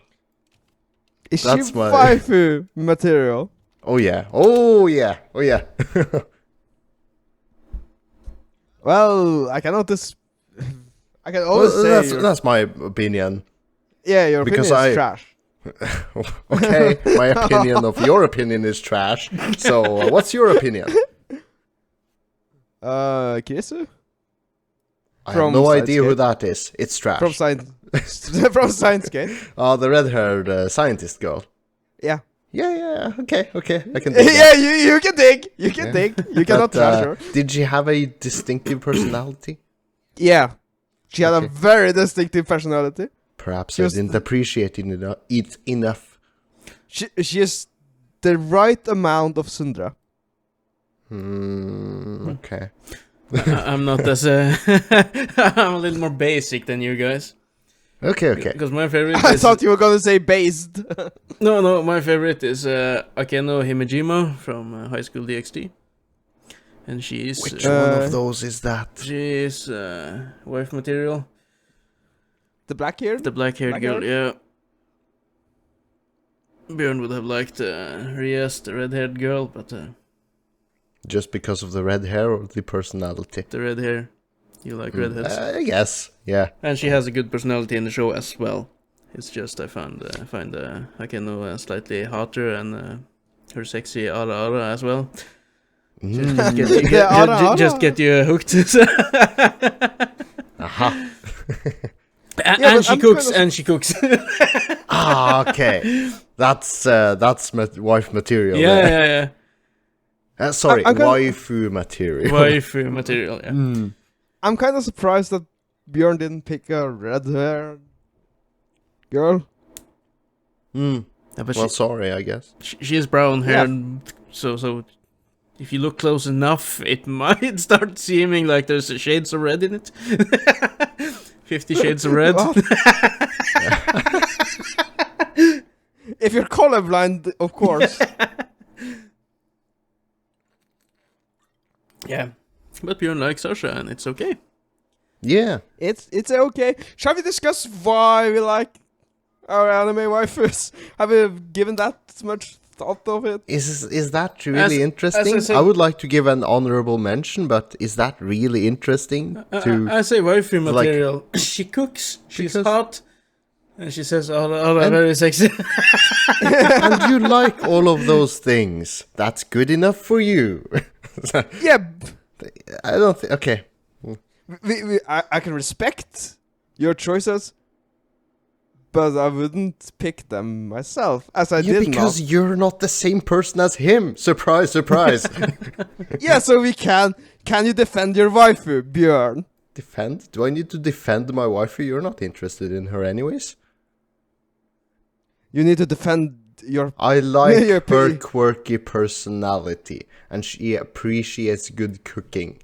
Is That's she my- waifu material? oh yeah, oh yeah, oh yeah. Well, I cannot I can Well, always say that's my opinion. yeah, your because opinion is I- trash. Okay, my opinion of your opinion is trash. So, what's your opinion? Kisu? I From have no Science idea who Gate. that is. It's trash. From Science from Science Gate. The red-haired scientist girl. Yeah. Yeah, okay, I can do that. Yeah, you can dig. You can Yeah. dig. You cannot But, trash her. did she have a distinctive personality? Yeah. She had Okay. a very distinctive personality. Perhaps She I was- didn't appreciate it enough. She is the right amount of Sundra. Okay. I'm not as I'm a little more basic than you guys. Okay. Because my favorite I is thought you were gonna say based. no. My favorite is Akeno Himejima from High School DxD, and she is Which one of those is that? she is wife material. The black hair? The black-haired Black girl, hair? yeah. Bjørn would have liked Rias, the red-haired girl, but Just because of the red hair or the personality? the red hair, you like redheads. I guess, yeah. And she has a good personality in the show as well. It's just I find Akeno slightly hotter and her sexy ara as well. Mm. Just get you hooked. Aha. And she cooks, and she cooks. Okay. That's wife material. Yeah, there. yeah. Sorry, I'm kinda- waifu material. Waifu material, yeah. I'm kind of surprised that Bjørn didn't pick a red hair girl. Mm. Yeah, but Well, sorry, I guess. she is brown haired, so if you look close enough, it might start seeming like there's shades of red in it. 50 Shades of Red. What? If you're colorblind, of course. Yeah. But Bjørn likes Sasha, and it's okay. Yeah. It's okay. Shall we discuss why we like our anime waifus? Have you given that much thought of it? Is that really As I interesting? said- I would like to give an honorable mention, but is that really interesting? I say waifu like- material. She cooks. She's Because- hot. And she says, oh, And- very sexy. And you like all of those things. That's good enough for you. Yeah, I don't think. Okay. I can respect your choices, but I wouldn't pick them myself, as I Yeah, did because not. you're not the same person as him. Surprise, surprise. Yeah, so we can. Can you defend your waifu, Bjørn? Defend? Do I need to defend my waifu? You're not interested in her anyways. You need to defend your. I like You're her pretty- quirky personality, and she appreciates good cooking.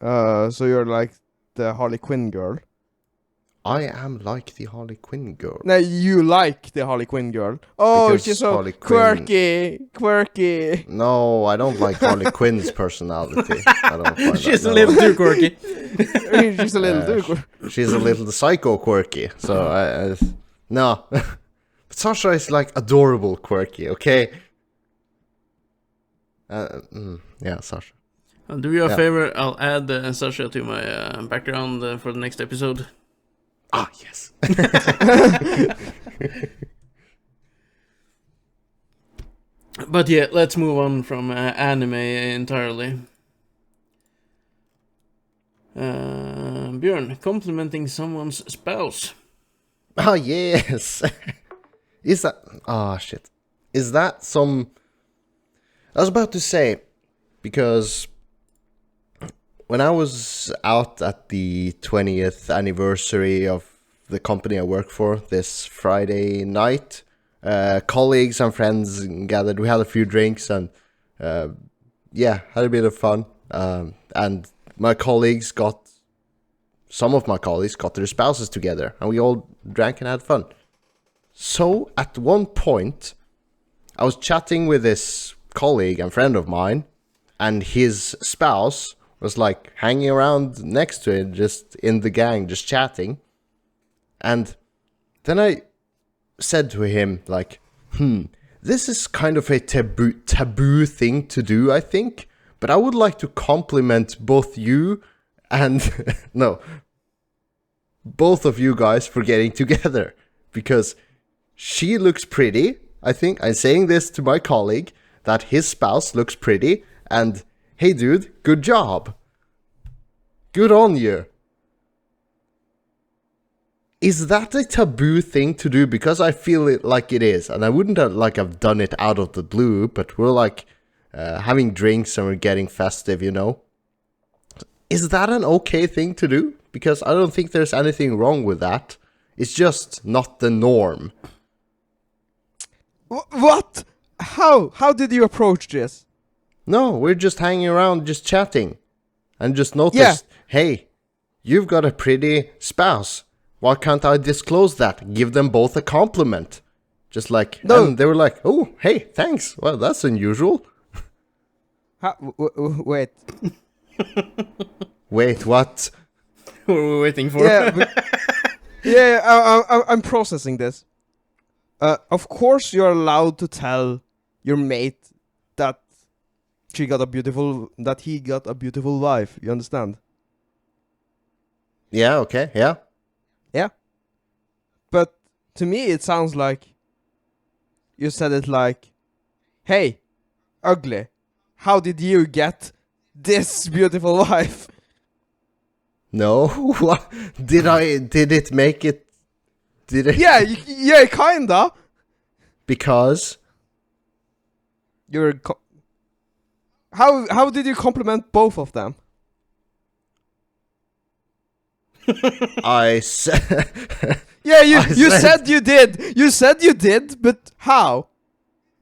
So you're like the Harley Quinn girl. I am like the Harley Quinn girl. No, you like the Harley Quinn girl. Oh, Because she's so Harley Quinn- quirky. No, I don't like Harley Quinn's personality. I don't find She's that, a no. little too quirky. She's a little too quirky. She's a little psycho quirky. So I no. But Sasha is like adorable quirky. Okay. Yeah, Sasha. I'll do you a Yeah. favor. I'll add Sasha to my background for the next episode. Ah, yes. But yeah, let's move on from anime entirely. Bjørn, complimenting someone's spouse. Ah, yes. Is that... Ah, shit. Is that some... I was about to say, because when I was out at the 20th anniversary of the company I work for this Friday night, colleagues and friends gathered. We had a few drinks and, yeah, had a bit of fun. And some of my colleagues got their spouses together, and we all drank and had fun. So, at one point, I was chatting with this colleague and friend of mine, and his spouse was like hanging around next to him, just in the gang, just chatting. And then I said to him, like, this is kind of a taboo thing to do, I think, but I would like to compliment both you and, no, both of you guys for getting together, because she looks pretty. I think I'm saying this to my colleague, that his spouse looks pretty, and hey dude, good job. Good on you. is that a taboo thing to do? Because I feel it like it is, and I wouldn't have done it out of the blue, but we're like having drinks and we're getting festive, you know. Is that an okay thing to do? Because I don't think there's anything wrong with that. It's just not the norm. What? How did you approach this? No, we're just hanging around, just chatting, and just noticed, hey, you've got a pretty spouse. Why can't I disclose that? Give them both a compliment. Just like, No. And they were like, oh, hey, thanks. Well, that's unusual. Wait. Wait, what? What are we waiting for? I'm processing this. Of course, you're allowed to tell your mate that he got a beautiful wife. You understand? Yeah, okay, yeah. Yeah. But to me, it sounds like you said it like, "Hey, ugly, how did you get this beautiful wife?" No, what? Did it make it? Did it? Yeah, kinda. Because? How did you compliment both of them? I said... Yeah, you said you did. You said you did, but how?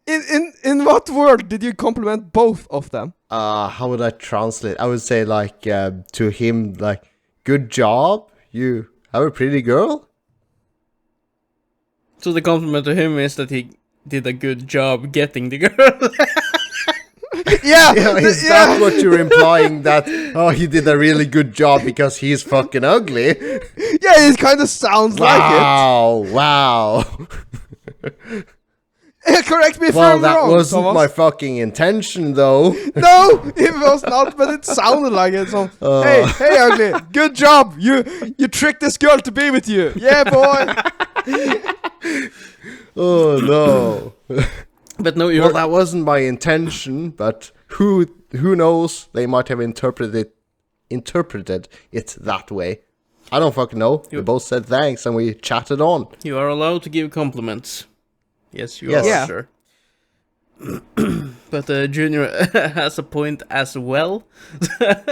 In what word did you compliment both of them? How would I translate? I would say like to him like, good job, you have a pretty girl. So the compliment to him is that he did a good job getting the girl. Yeah, Is that what you're implying? That he did a really good job because he's fucking ugly? Yeah, it kind of sounds like it. Wow. Correct me if Well, I'm that wrong, wasn't Thomas. my fucking intention, though. No, it was not, but it sounded like it. So, hey, ugly, good job. You tricked this girl to be with you. Yeah, boy. Oh no. But no, Well, that wasn't my intention, but who knows? They might have interpreted it that way. I don't fucking know. We both said thanks and we chatted on. you are allowed to give compliments. Yes, you Yes. are, Yeah. sure. But Junior has a point as well,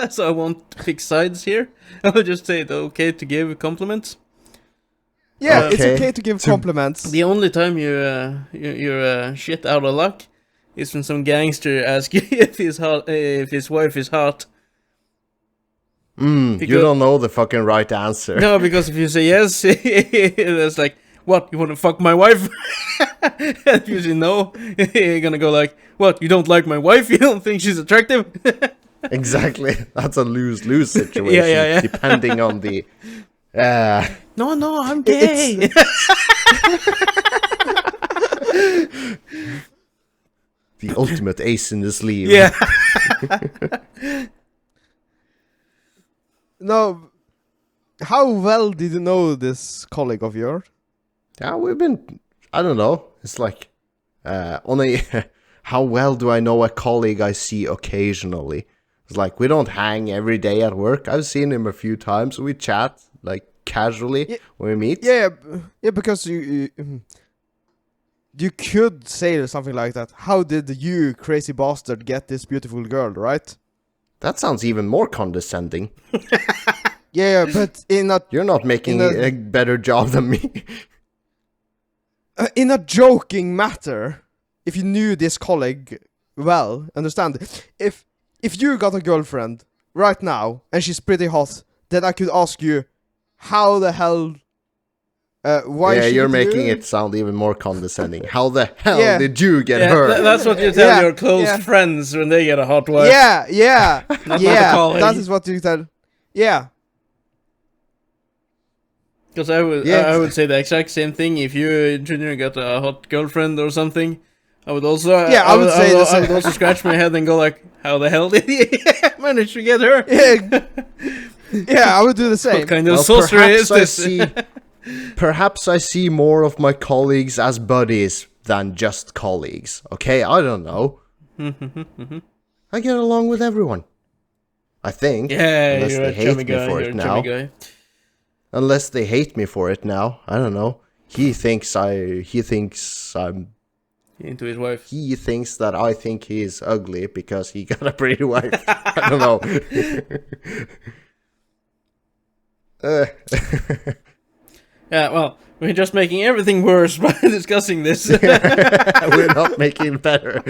so I won't pick sides here. I'll just say it's okay to give compliments. Yeah, it's Okay. okay to give compliments. The only time you're shit out of luck is when some gangster asks you if his wife is hot. You don't know the fucking right answer. No, because if you say yes, it's like, what, you want to fuck my wife? And if you say no, you're gonna go like, what, you don't like my wife? You don't think she's attractive? Exactly. That's a lose-lose situation. Yeah. Depending on the... No, I'm gay. the ultimate ace in the sleeve. Yeah. No, how well did you know this colleague of yours? Yeah, we've been... I don't know. It's like... how well do I know a colleague I see occasionally? It's like, we don't hang every day at work. I've seen him a few times. We chat, like, casually when we meet. Yeah, because you could say something like that. How did you, crazy bastard, get this beautiful girl, right? That sounds even more condescending. Yeah, but You're not making a better job than me. In a joking matter, if you knew this colleague well, understand, if you got a girlfriend right now and she's pretty hot, then I could ask you, how the hell, why? Yeah, you're should making you? it sound even more condescending. How the hell Yeah. did you get Yeah, her? that's what you tell Yeah, your close yeah. friends when they get a hot wife. Yeah, Not yeah. a colleague. That is what you tell. Yeah. Because I would say the exact same thing if you, Junior, got a hot girlfriend or something. I would also I would say the I same. would also scratch my head and go like, how the hell did he manage to get her? Yeah, I would do the same. What kind of Well, sorcery is perhaps this? Perhaps I see more of my colleagues as buddies than just colleagues. Okay, I don't know. I get along with everyone. I think. Yeah, Unless you're they a hate chummy me guy. for You're it a now. chummy guy. Unless they hate me for it now. I don't know. He thinks I'm Into his wife. He thinks that I think he is ugly because he got a pretty wife. I don't know. Yeah, well, we're just making everything worse by discussing this. We're not making it better.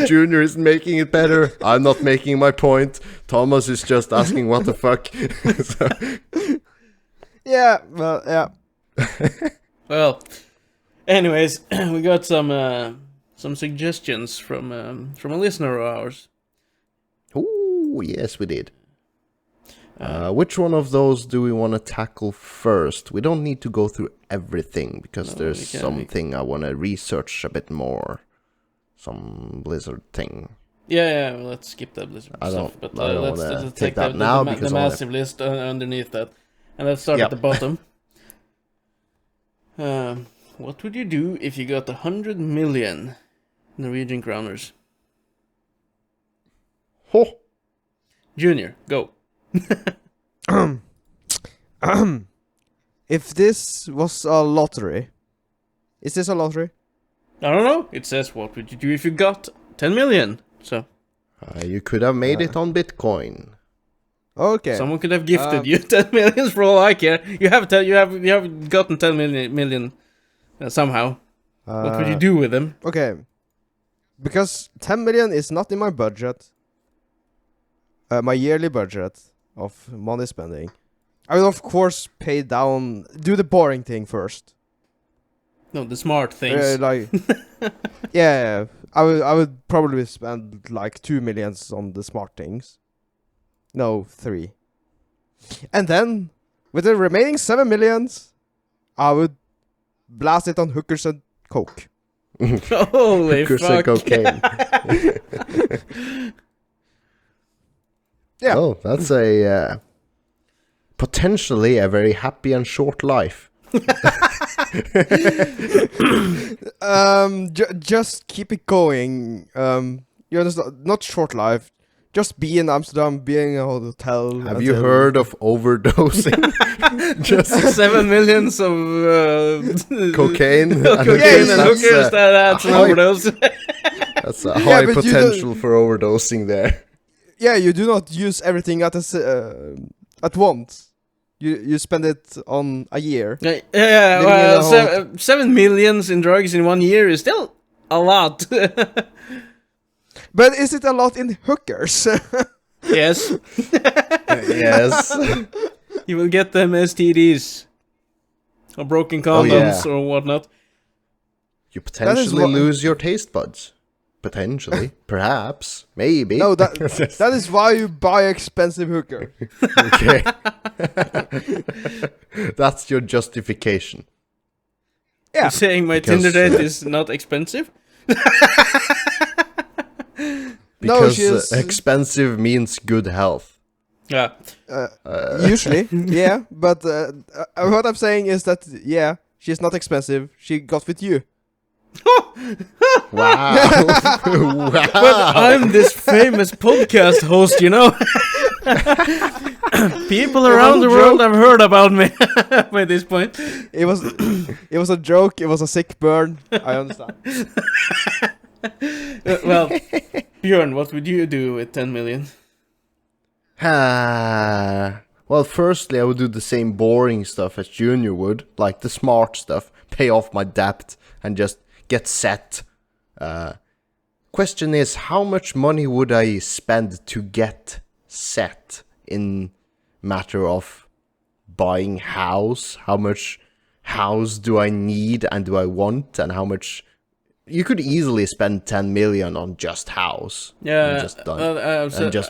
Junior isn't making it better. I'm not making my point. Thomas is just asking what the fuck. Yeah, well, yeah. Well, anyways, we got some suggestions from a listener of ours. Oh, yes, we did. Which one of those do we want to tackle first? We don't need to go through everything, because there's something I want to research a bit more. Some Blizzard thing. Yeah, well, let's skip that Blizzard stuff. But I don't let's want to take that now, the because massive list underneath that. And let's start at the bottom. What would you do if you got 100 million Norwegian kroners? Oh. Junior, go. If this was a lottery, is this a lottery? I don't know. It says, what would you do if you got 10 million? So You could have made it on Bitcoin. Okay. someone could have gifted you 10 million for all I care. You have gotten 10 million somehow. What would you do with them? Okay. Because 10 million is not in my budget. My yearly budget of money spending. I will of course do the boring thing first. No, the smart things. Yeah, I would probably spend like 2 millions on the smart things. No, 3. And then, with the remaining 7 millions, I would blast it on hookers and coke. Holy Hookers fuck. and cocaine. Yeah. Oh, that's a potentially a very happy and short life. Just keep it going. You understand? Not short life. Just be in Amsterdam, be in a hotel. Have you heard of overdosing? Just 7 millions of cocaine and cocaine and hookers. hookers, that's an overdose. That's a high but you potential for overdosing there. Yeah, you do not use everything at once. You spend it on a year. Yeah, well, 7 millions in drugs in 1 year is still a lot. But is it a lot in hookers? Yes. Yes. You will get them STDs. Or broken condoms or whatnot. You potentially lose your taste buds. Potentially. Perhaps. Maybe. No, that is why you buy expensive hooker. Okay. That's your justification. Yeah. You're saying my Because, Tinder date is not expensive? Because expensive means good health. Yeah. Usually, yeah. But what I'm saying is that, yeah, she's not expensive. She got with you. Wow. Wow. But I'm this famous podcast host, you know. People around the world have heard about me by this point. It was a joke. It was a sick burn. I understand. Well, Bjørn, what would you do with 10 million? Well, firstly, I would do the same boring stuff as Junior would, like the smart stuff, pay off my debt, and just get set. Question is, how much money would I spend to get set in matter of buying house? How much house do I need and do I want, and how much... You could easily spend 10 million on just house. Yeah, and just,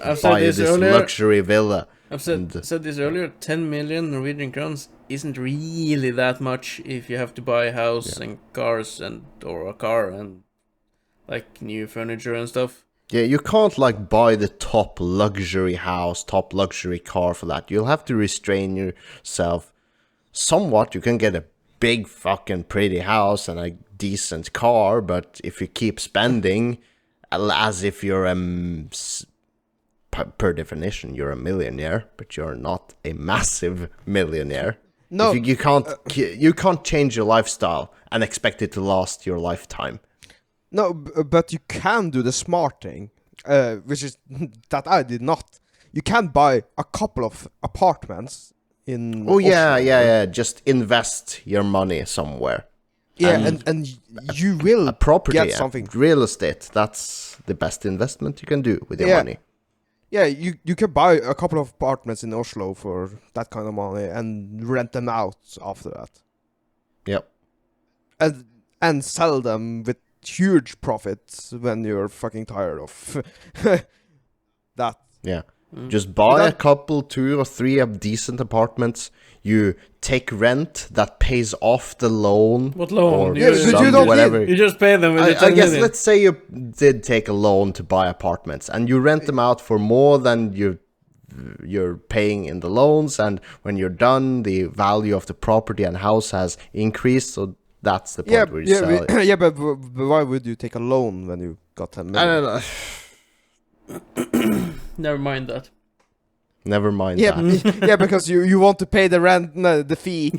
I've buy said this this earlier. luxury villa. I've said this earlier. 10 million Norwegian crowns isn't really that much if you have to buy a house and cars or a car and like new furniture and stuff. Yeah, you can't like buy the top luxury house, top luxury car for that. You'll have to restrain yourself somewhat. You can get a big fucking pretty house and a decent car, but if you keep spending as if you're per definition, you're a millionaire, but you're not a massive millionaire. No, you can't change your lifestyle and expect it to last your lifetime. No, but you can do the smart thing, which is that I did not. You can buy a couple of apartments in. Oh yeah, Oslo. yeah. Just invest your money somewhere. Yeah, and you will A property, get something. real estate. That's the best investment you can do with your money. Yeah, you can buy a couple of apartments in Oslo for that kind of money and rent them out after that. Yep. And sell them with huge profits when you're fucking tired of that. Yeah. Just buy That- a couple, 2 or 3 of decent apartments. You take rent that pays off the loan. What loan? Or Yeah, but some, you don't whatever. You just pay them with the I 10 guess million. let's say you did take a loan to buy apartments and you rent them out for more than you're paying in the loans, and when you're done, the value of the property and house has increased, so that's the point where you sell it. Yeah, but why would you take a loan when you got 10 million? I don't know. Never mind that. Never mind Yeah, that. yeah, because you want to pay the rent, no, the fee.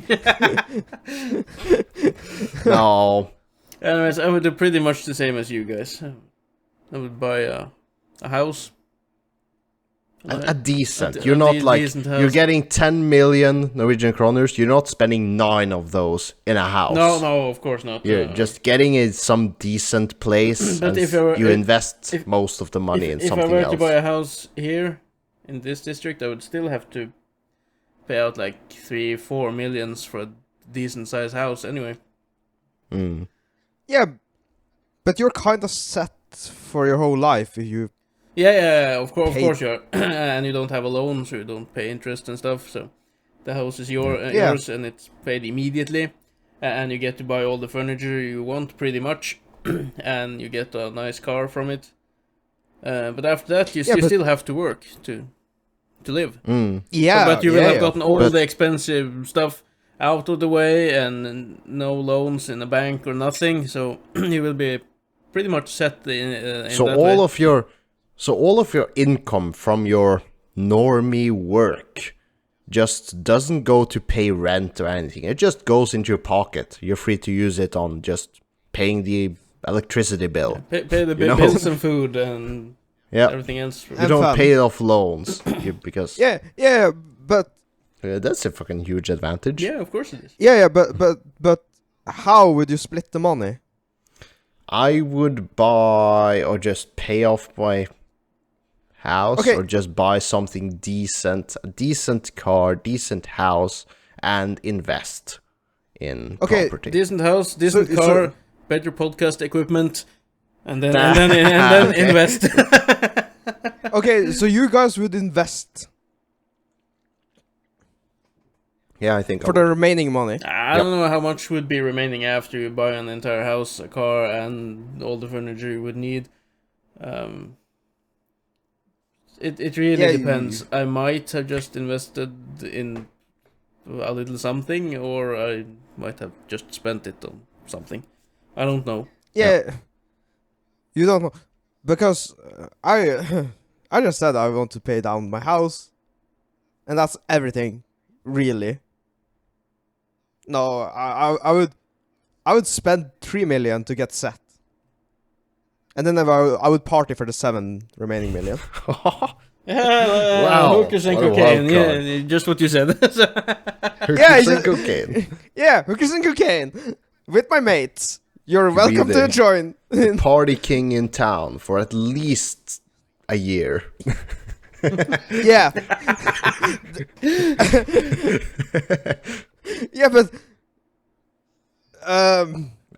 No. Anyways, I would do pretty much the same as you guys. I would buy a house. A decent. A You're not like decent you're house. getting 10 million Norwegian kroners. You're not spending 9 of those in a house. No, of course not. You're just getting in some decent place, But and if I were- you if- invest if- most of the money in If I something were else. to buy a house here in this district, I would still have to pay out like 3-4 millions for a decent sized house anyway. Mm. Yeah, but you're kind of set for your whole life if you. Yeah, of course Pay- you are. And you don't have a loan, so you don't pay interest and stuff. So the house is Yeah. yours, and it's paid immediately. And you get to buy all the furniture you want, pretty much. And you get a nice car from it. But after that, you still have to work to live. Mm. Yeah, But you will have gotten all But- the expensive stuff out of the way, and no loans in a bank or nothing. So you will be pretty much set in So that all way. of your income from your normie work just doesn't go to pay rent or anything. It just goes into your pocket. You're free to use it on just paying the electricity bill. Pay the you know? bills and food and Yeah. everything else. You And don't fun. pay it off loans because Yeah, but that's a fucking huge advantage. Yeah, of course it is. yeah, but how would you split the money? I would buy or just pay off my house, Okay. or just buy something decent, a decent car, decent house, and invest in Okay, property. Decent house, decent So- car, better podcast equipment, and then Okay. invest. Okay, so you guys would invest Yeah, I think I for the remaining money. I don't know how much would be remaining after you buy an entire house, a car, and all the furniture you would need. It really Yeah, depends. I might have just invested in a little something, or I might have just spent it on something. I don't know. Yeah, you don't know because I just said I want to pay down my house, and that's everything, really. No, I would spend 3 million to get set, and then I would party for the 7 remaining million. Yeah, Wow, hookers and what a cocaine. wild Yeah, just what you said. Yeah, Hookers and you- cocaine. Yeah, hookers and cocaine with my mates. You're be welcome there. to join. Party king in town for at least a year. Yeah. Yeah, but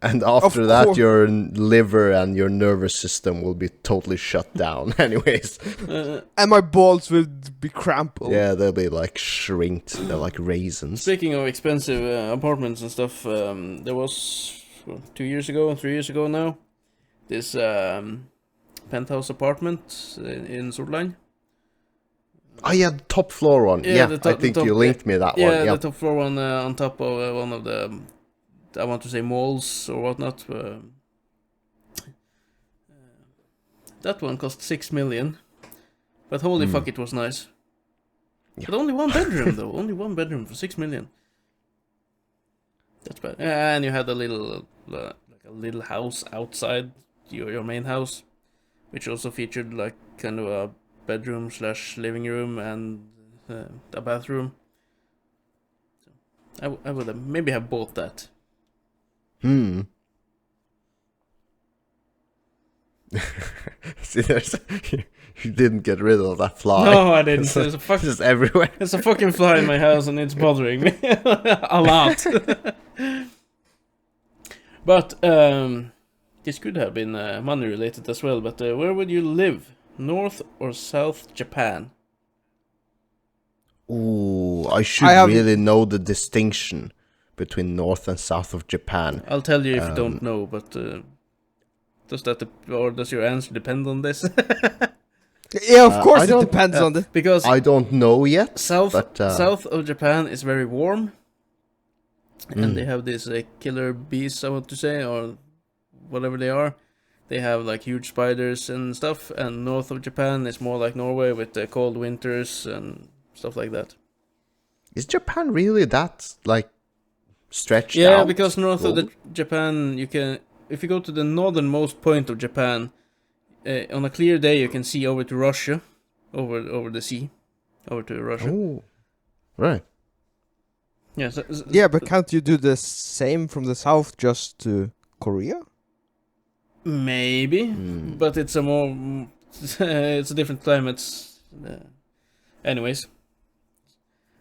And after Of that, course. your liver and your nervous system will be totally shut down. Anyways, and my balls would be crumpled. yeah, they'll be like shrinked. They're like raisins. Speaking of expensive apartments and stuff, there was 2 years ago, 3 years ago now, this penthouse apartment in Solheim. Oh yeah, the top floor one. Yeah, the I top- think the you top- linked me that Yeah, one. Yeah, the top floor one on top of one of the, I want to say malls or whatnot. That one cost 6 million. But holy fuck, it was nice. Yeah. But only one bedroom though. Only one bedroom for 6 million. That's bad. And you had a little like a little house outside your main house, which also featured like kind of a bedroom / living room and a bathroom. So I would have maybe have bought that. See, you didn't get rid of that fly. No, I didn't. There's just everywhere. There's a fucking fly in my house and it's bothering me a lot. But this could have been money related as well. But where would you live? North or South Japan? Ooh, I should really know the distinction between North and South of Japan. I'll tell you if you don't know, but does your answer depend on this? Yeah, of course it depends on the... Because I don't know yet. South of Japan is very warm. And they have these killer bees, I want to say, or whatever they are. They have like huge spiders and stuff. And north of Japan is more like Norway with cold winters and stuff like that. Is Japan really that like stretched out? Yeah, because north of Japan, you can, if you go to the northernmost point of Japan, on a clear day you can see over to Russia, over the sea, over to Russia. Oh, right. Yeah, yeah, but can't you do the same from the south just to Korea? Maybe, but it's a more it's a different climates. Anyways,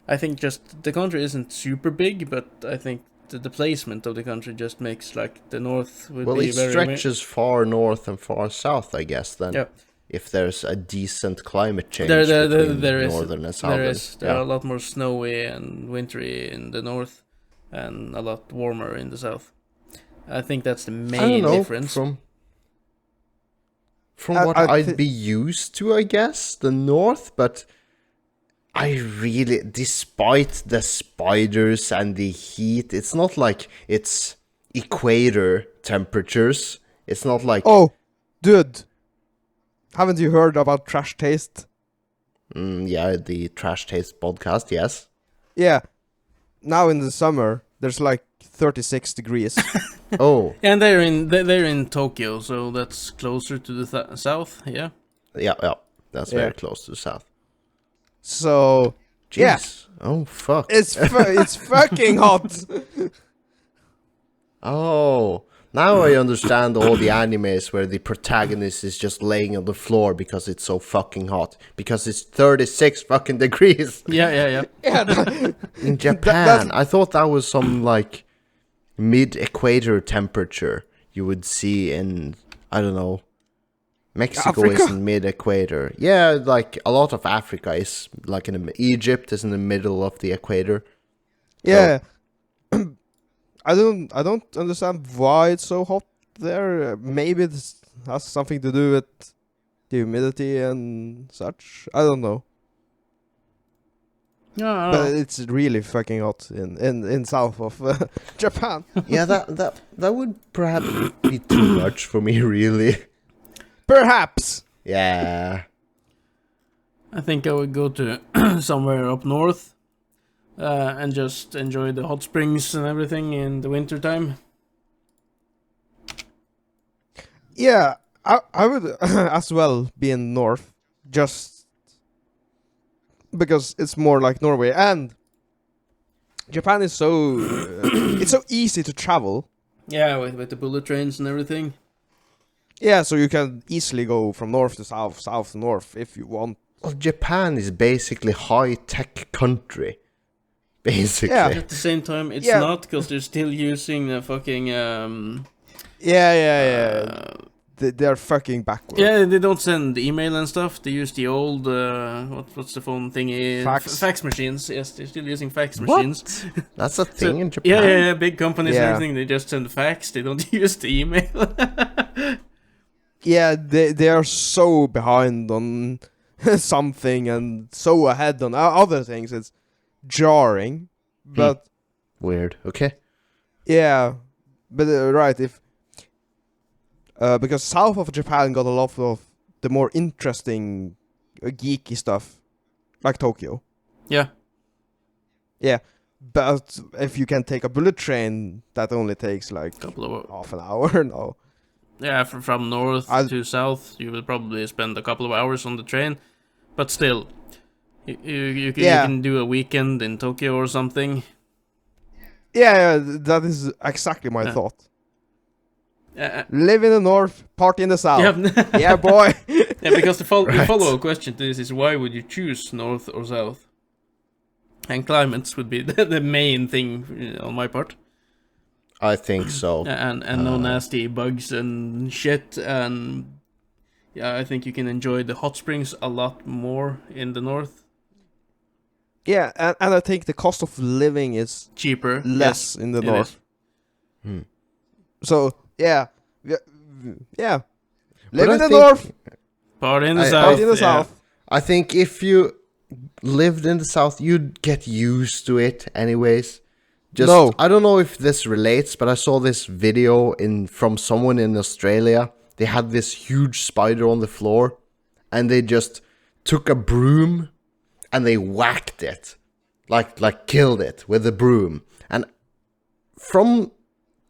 I think just the country isn't super big, but I think the placement of the country just makes like the north would be very... Well, it stretches far north and far south, I guess, then. Yeah. If there's a decent climate change there between is, northern and southern. There are a lot more snowy and wintry in the north, and a lot warmer in the south. I think that's the main difference. From what I'd be used to, I guess, the north, but I really, despite the spiders and the heat, it's not like it's equator temperatures. It's not like... Oh, dude. Haven't you heard about Trash Taste? Yeah, the Trash Taste podcast, yes. Yeah. Now in the summer, there's like 36 degrees. Oh. And they're in Tokyo, so that's closer to the south, yeah? Yeah. That's very close to the south. So, Jeez. Yeah. Oh, fuck. It's fucking hot. Oh. Now I understand all the animes where the protagonist is just laying on the floor because it's so fucking hot. Because it's 36 fucking degrees. Yeah. In Japan, I thought that was some, like, mid-equator temperature you would see in, I don't know, Mexico Africa? is in mid-equator. Yeah, like, a lot of Africa is, like, Egypt is in the middle of the equator. Yeah. I don't understand why it's so hot there. Maybe this has something to do with the humidity and such. I don't know. No. But it's really fucking hot in south of Japan. Yeah, that would perhaps be too much for me, really. Perhaps. Yeah. I think I would go to somewhere up north. And just enjoy the hot springs and everything in the winter time. Yeah, I would as well be in north, just because it's more like Norway, and Japan is so it's so easy to travel. Yeah, with the bullet trains and everything. Yeah, so you can easily go from north to south, south to north if you want. Well, Japan is basically high-tech country. Basically. Yeah. At the same time, it's not, because they're still using the fucking... They're fucking backwards. Yeah, they don't send email and stuff. They use the old... what's the phone thingy? Fax machines. Yes, they're still using fax machines. That's a thing in Japan? Yeah, big companies and everything, they just send fax. They don't use the email. Yeah, they are so behind on something and so ahead on other things. It's jarring, but weird. Okay. Yeah, but right, if because south of Japan got a lot of the more interesting geeky stuff, like Tokyo. Yeah. Yeah, but if you can take a bullet train, that only takes like Couple of half an hour. No. Yeah, from north to south, you will probably spend a couple of hours on the train, but still, you can do a weekend in Tokyo or something. Yeah, that is exactly my thought. Live in the north, party in the south. Yeah, yeah boy. Yeah, because the follow-up question to this is, why would you choose north or south? And climates would be the main thing on my part. I think so. And no nasty bugs and shit, and yeah, I think you can enjoy the hot springs a lot more in the north. Yeah, and I think the cost of living is Cheaper. less in the north. So, yeah. Live in the north, party in the south. Party in the south. I think if you lived in the south, you'd get used to it anyways. I don't know if this relates, but I saw this video from someone in Australia. They had this huge spider on the floor, and they just took a broom and they whacked it, like killed it with a broom. And from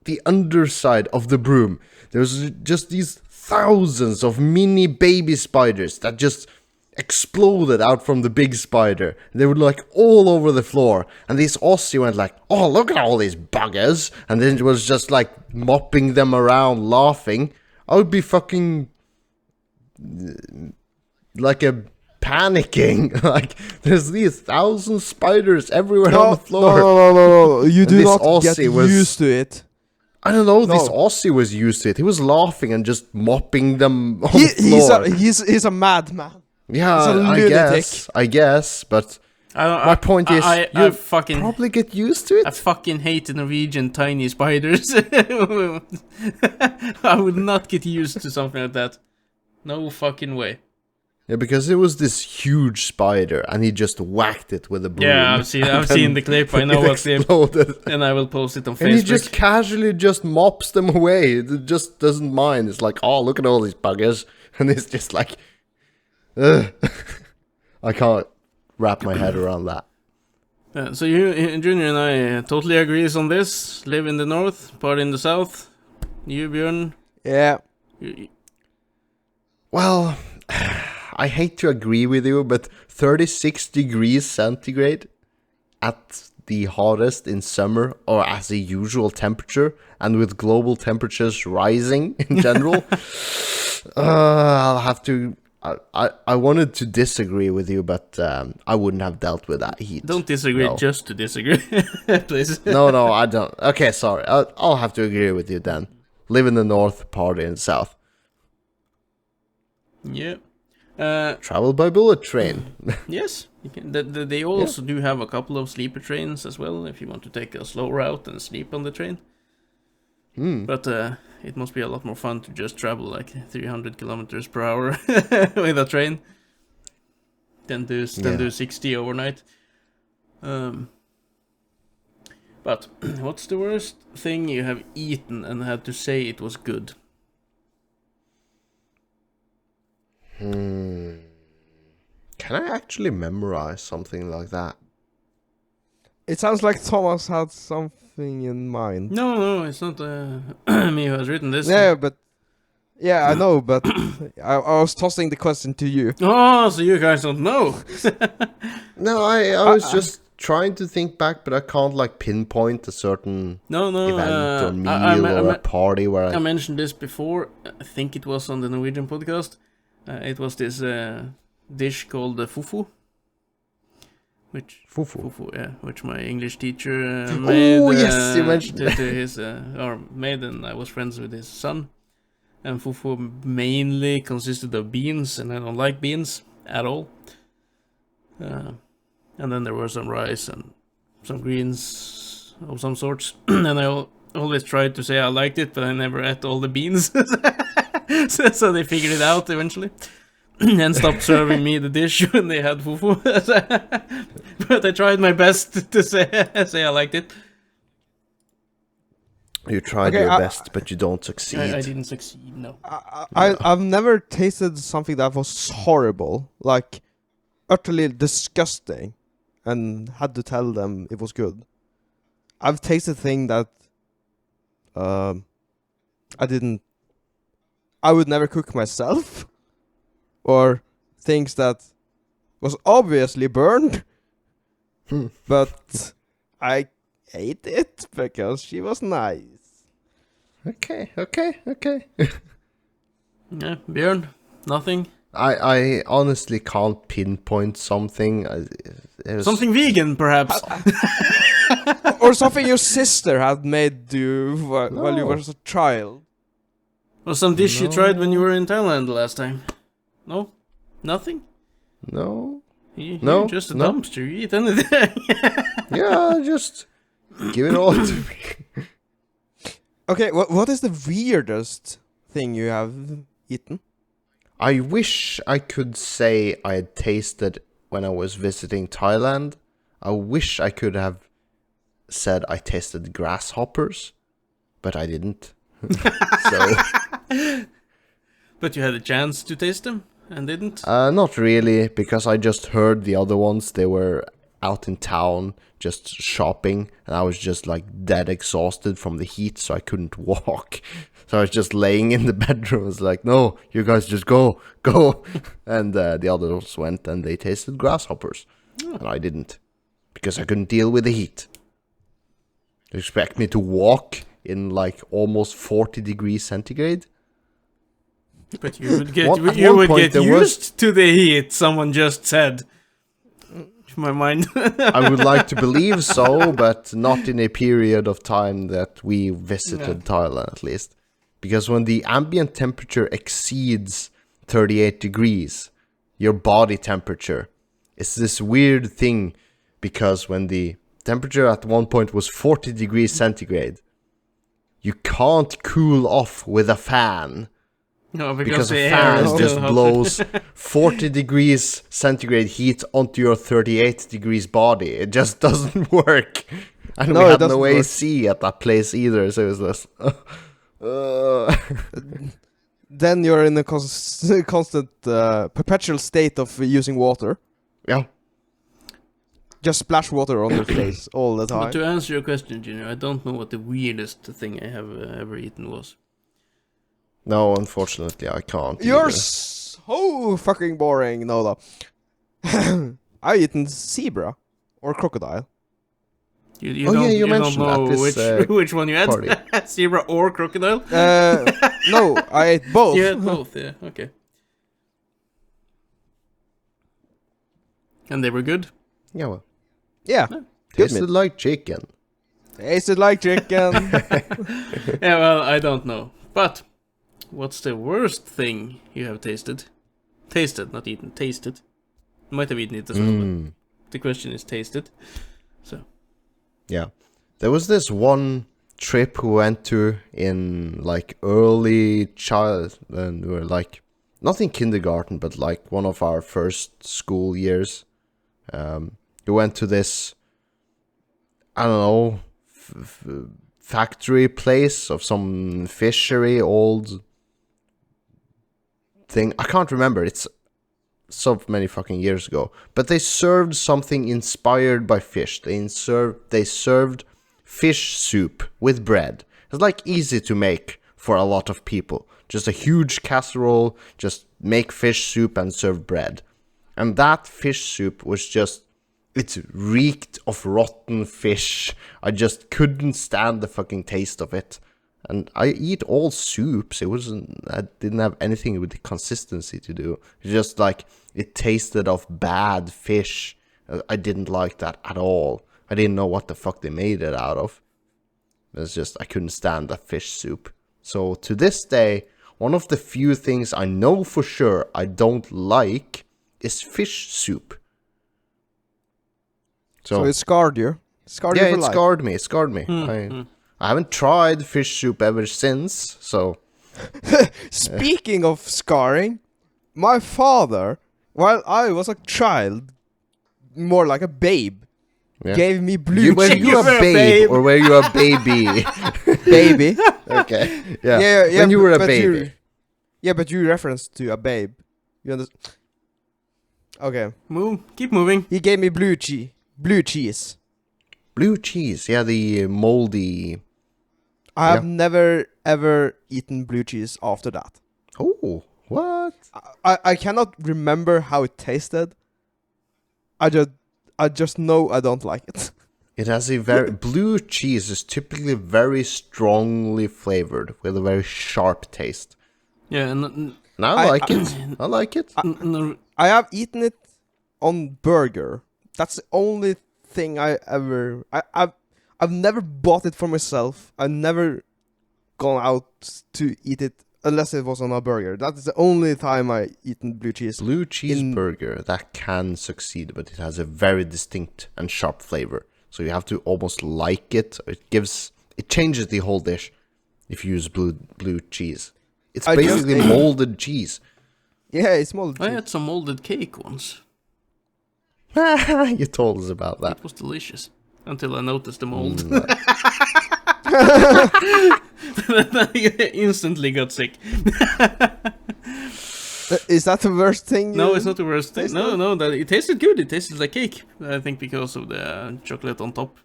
the underside of the broom, there's just these thousands of mini baby spiders that just exploded out from the big spider. They were like all over the floor, and this Aussie went like, "Oh, look at all these buggers," and then it was just like mopping them around, laughing. I would be fucking like panicking. Like, there's these 1,000 spiders everywhere on the floor. No. You do not get used to it. I don't know. This Aussie was used to it. He was laughing and just mopping them on the floor. He's a madman. Yeah, I guess, but my point is, you fucking probably get used to it. I fucking hate the Norwegian tiny spiders. I would not get used to something like that. No fucking way. Yeah, because it was this huge spider, and he just whacked it with a broom. Yeah, I've seen the clip. I know what clip, and I will post it on Facebook. And he just casually just mops them away. It just doesn't mind. It's like, oh, look at all these buggers, and it's just like, ugh. I can't wrap my head around that. So you, Junior, and I totally agree on this. Live in the north, party in the south. You, Bjørn? Yeah. Well, I hate to agree with you, but 36 degrees centigrade at the hottest in summer, or as a usual temperature, and with global temperatures rising in general, I'll have to... I wanted to disagree with you, but I wouldn't have dealt with that heat. Don't disagree just to disagree, please. No, I don't. Okay, sorry. I'll have to agree with you then. Live in the north, party in the south. Yeah. Travel by bullet train. Yes, you can. They also do have a couple of sleeper trains as well, if you want to take a slow route and sleep on the train. But it must be a lot more fun to just travel like 300 kilometers per hour with a train than do 60 overnight. But what's the worst thing you have eaten and had to say it was good? Can I actually memorize something like that? It sounds like Thomas had something in mind. No, it's not me who has written this. Yeah, but... Yeah, I know, but I was tossing the question to you. Oh, so you guys don't know? No, I was just trying to think back, but I can't like pinpoint a certain event or meal or a party where I mentioned this before. I think it was on the Norwegian podcast. It was this dish called fufu. Which my English teacher made. Oh yes, you mentioned to his or made, and I was friends with his son. And fufu mainly consisted of beans, and I don't like beans at all. And then there were some rice and some greens of some sorts. And I always tried to say I liked it, but I never ate all the beans. So they figured it out eventually. And stopped serving me the dish when they had fufu. But I tried my best to say I liked it. You tried Okay, your best, but you don't succeed. I didn't succeed. No. I've never tasted something that was horrible, like utterly disgusting, and had to tell them it was good. I've tasted things that I would never cook myself, or things that was obviously burned, but I ate it because she was nice. Okay. Yeah, Bjørn, nothing. I honestly can't pinpoint something. Something vegan, perhaps. Or something your sister had made you while you were a child. Or some dish you tried when you were in Thailand the last time. No? Nothing? No. You're just a dumpster. You eat anything. Yeah, just give it all to me. Okay, what is the weirdest thing you have eaten? I wish I could say I had tasted when I was visiting Thailand. I wish I could have said I tasted grasshoppers, but I didn't. So, But you had a chance to taste them and didn't? not really, because I just heard the other ones. They were out in town just shopping, and I was just like dead exhausted from the heat, so I couldn't walk. So I was just laying in the bedroom. I was like, no, you guys just go. And the others went and they tasted grasshoppers. And I didn't, because I couldn't deal with the heat. You expect me to walk in like almost 40 degrees centigrade? But you would get At one point there used to the heat, someone just said. To my mind. I would like to believe so, but not in a period of time that we visited Thailand, at least. Because when the ambient temperature exceeds 38 degrees, your body temperature is this weird thing, because when the temperature at one point was 40 degrees centigrade, you can't cool off with a fan. No, Because the a air fan is just still hot. blows 40 degrees centigrade heat onto your 38 degrees body. It just doesn't work. And No, we it had no doesn't work. AC at that place either, so it was just... Then you're in a constant, perpetual state of using water. yeah. Just splash water on your face all the But time. to answer your question, Junior, I don't know what the weirdest thing I have ever eaten was. No, unfortunately, I can't. You're either. so fucking boring, Nola. I've eaten zebra or crocodile. You Oh, don't, yeah, you don't mentioned know at this, which one you had? party. Zebra or crocodile? No, I ate both. You had both, yeah, okay. And they were good? Yeah, well. Yeah, Tasted meat. like chicken. Tasted like chicken. Yeah, well, I don't know. But, what's the worst thing you have tasted? Tasted, not eaten, tasted. You might have eaten it as well, but the question is tasted. So, Yeah. There was this one trip we went to in like early child, and we were like, not in kindergarten, but like one of our first school years. We went to this, I don't know, factory place of some fishery, old thing. I can't remember. It's so many fucking years ago. But they served something inspired by fish. They served fish soup with bread. It's like easy to make for a lot of people. Just a huge casserole, just make fish soup and serve bread. And that fish soup was just, it reeked of rotten fish. I just couldn't stand the fucking taste of it. And I eat all soups. I didn't have anything with the consistency to do. It's just like, it tasted of bad fish. I didn't like that at all. I didn't know what the fuck they made it out of. It's just, I couldn't stand that fish soup. So to this day, one of the few things I know for sure I don't like is fish soup. So it scarred you. Scarred you yeah, for it life. scarred me. I haven't tried fish soup ever since, so... Speaking of scarring, my father, while I was a child, more like a babe, Yeah. gave me blue Were cheese. you a babe or were you a baby? baby. Okay. Yeah. Yeah. When you were a but baby. but you referenced to a babe. You understand? Okay. Keep moving. He gave me blue cheese. Blue cheese. Yeah, the moldy. I have never ever eaten blue cheese after that. Oh, what? I cannot remember how it tasted. I just know I don't like it. It has a very blue cheese is typically very strongly flavored with a very sharp taste. Yeah, and And I like it. I like it. I have eaten it on burger. That's the only thing I've never bought it for myself. I've never gone out to eat it unless it was on a burger. That's the only time I eaten blue cheese. Blue cheeseburger that can succeed, but it has a very distinct and sharp flavor. So you have to almost like it. It changes the whole dish if you use blue cheese. It's basically molded cheese. Yeah, it's molded I cheese. had some molded cake once. You told us about that. It was delicious until I noticed the mold. I instantly got sick. Is that the worst thing? No, it's not the worst thing. tasted? No, that it tasted good. It tasted like cake. I think because of the chocolate on top,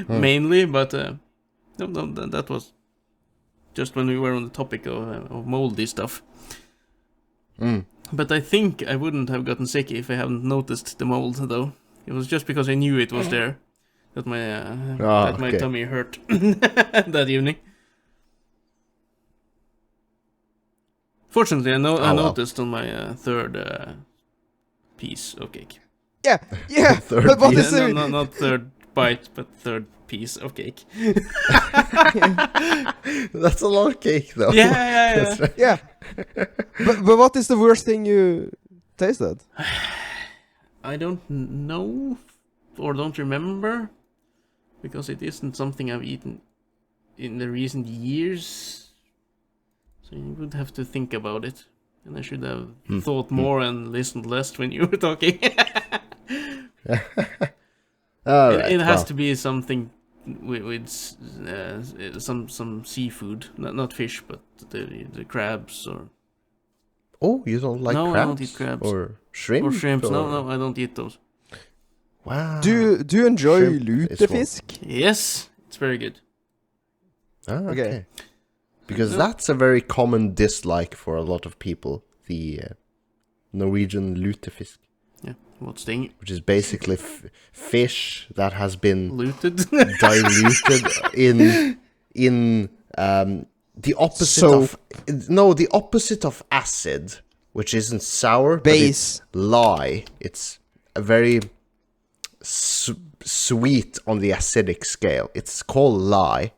mainly. But no, that was just when we were on the topic of moldy stuff. But I think I wouldn't have gotten sick if I hadn't noticed the mold, though. It was just because I knew it was there that my tummy hurt that evening. Fortunately, I noticed on my third piece of cake. Yeah. Third But what piece. is it? Not third bite, but third piece of cake. That's a lot of cake, though. Yeah. Yeah. but what is the worst thing you tasted? I don't know or don't remember because it isn't something I've eaten in the recent years. So you would have to think about it. And I should have thought more and listened less when you were talking. It has to be something with some seafood, not fish, but the crabs or. Oh, you don't like no, crabs? I don't eat crabs Or shrimp? Or shrimps. No, I don't eat those. Wow. Do you enjoy Shrimp is lutefisk? Yes, it's very good. Okay. Because that's a very common dislike for a lot of people. The Norwegian lutefisk. Yeah, what's the Which is basically fish that has been looted? diluted in the opposite the opposite of acid, which isn't sour, Base. but it's lye. It's a very sweet on the acidic scale. It's called lye,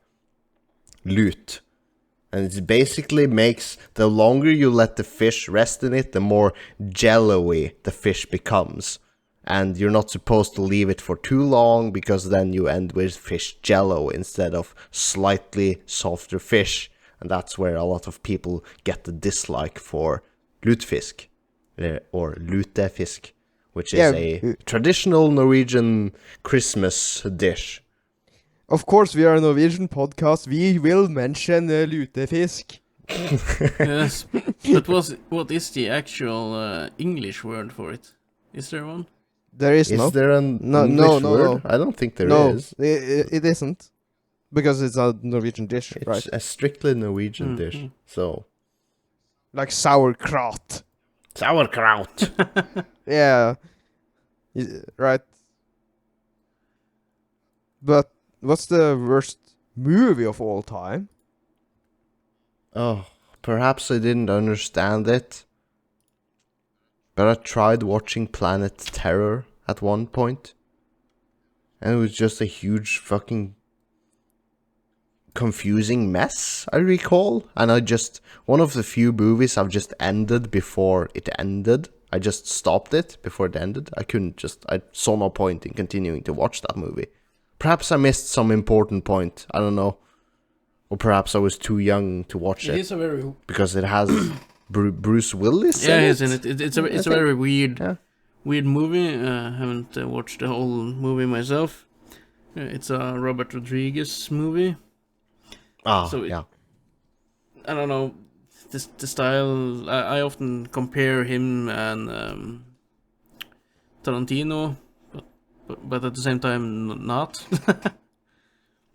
lut. And it basically makes, the longer you let the fish rest in it, the more jello-y the fish becomes. And you're not supposed to leave it for too long, because then you end with fish jello instead of slightly softer fish. And that's where a lot of people get the dislike for lutefisk, or lutefisk, which is a traditional Norwegian Christmas dish. Of course, we are a Norwegian podcast. We will mention lutefisk. Yes, but what is the actual English word for it? Is there one? There is Is there an English word? I don't think there is. It isn't. Because it's a Norwegian dish, It's right? a strictly Norwegian dish. So Like sauerkraut. sauerkraut. Yeah. Right. But what's the worst movie of all time? Oh, perhaps I didn't understand it. But I tried watching Planet Terror at one point. And it was just a huge fucking confusing mess, I recall. And one of the few movies I've just ended before it ended. I just stopped it before it ended. I saw no point in continuing to watch that movie. Perhaps I missed some important point. I don't know. Or perhaps I was too young to watch it. It is a very Because it has Bruce Willis yeah, in he's it. in it. It's a very weird Yeah. weird movie. I haven't watched the whole movie myself. It's a Robert Rodriguez movie. So yeah. I don't know, the style. I often compare him and Tarantino, but at the same time not.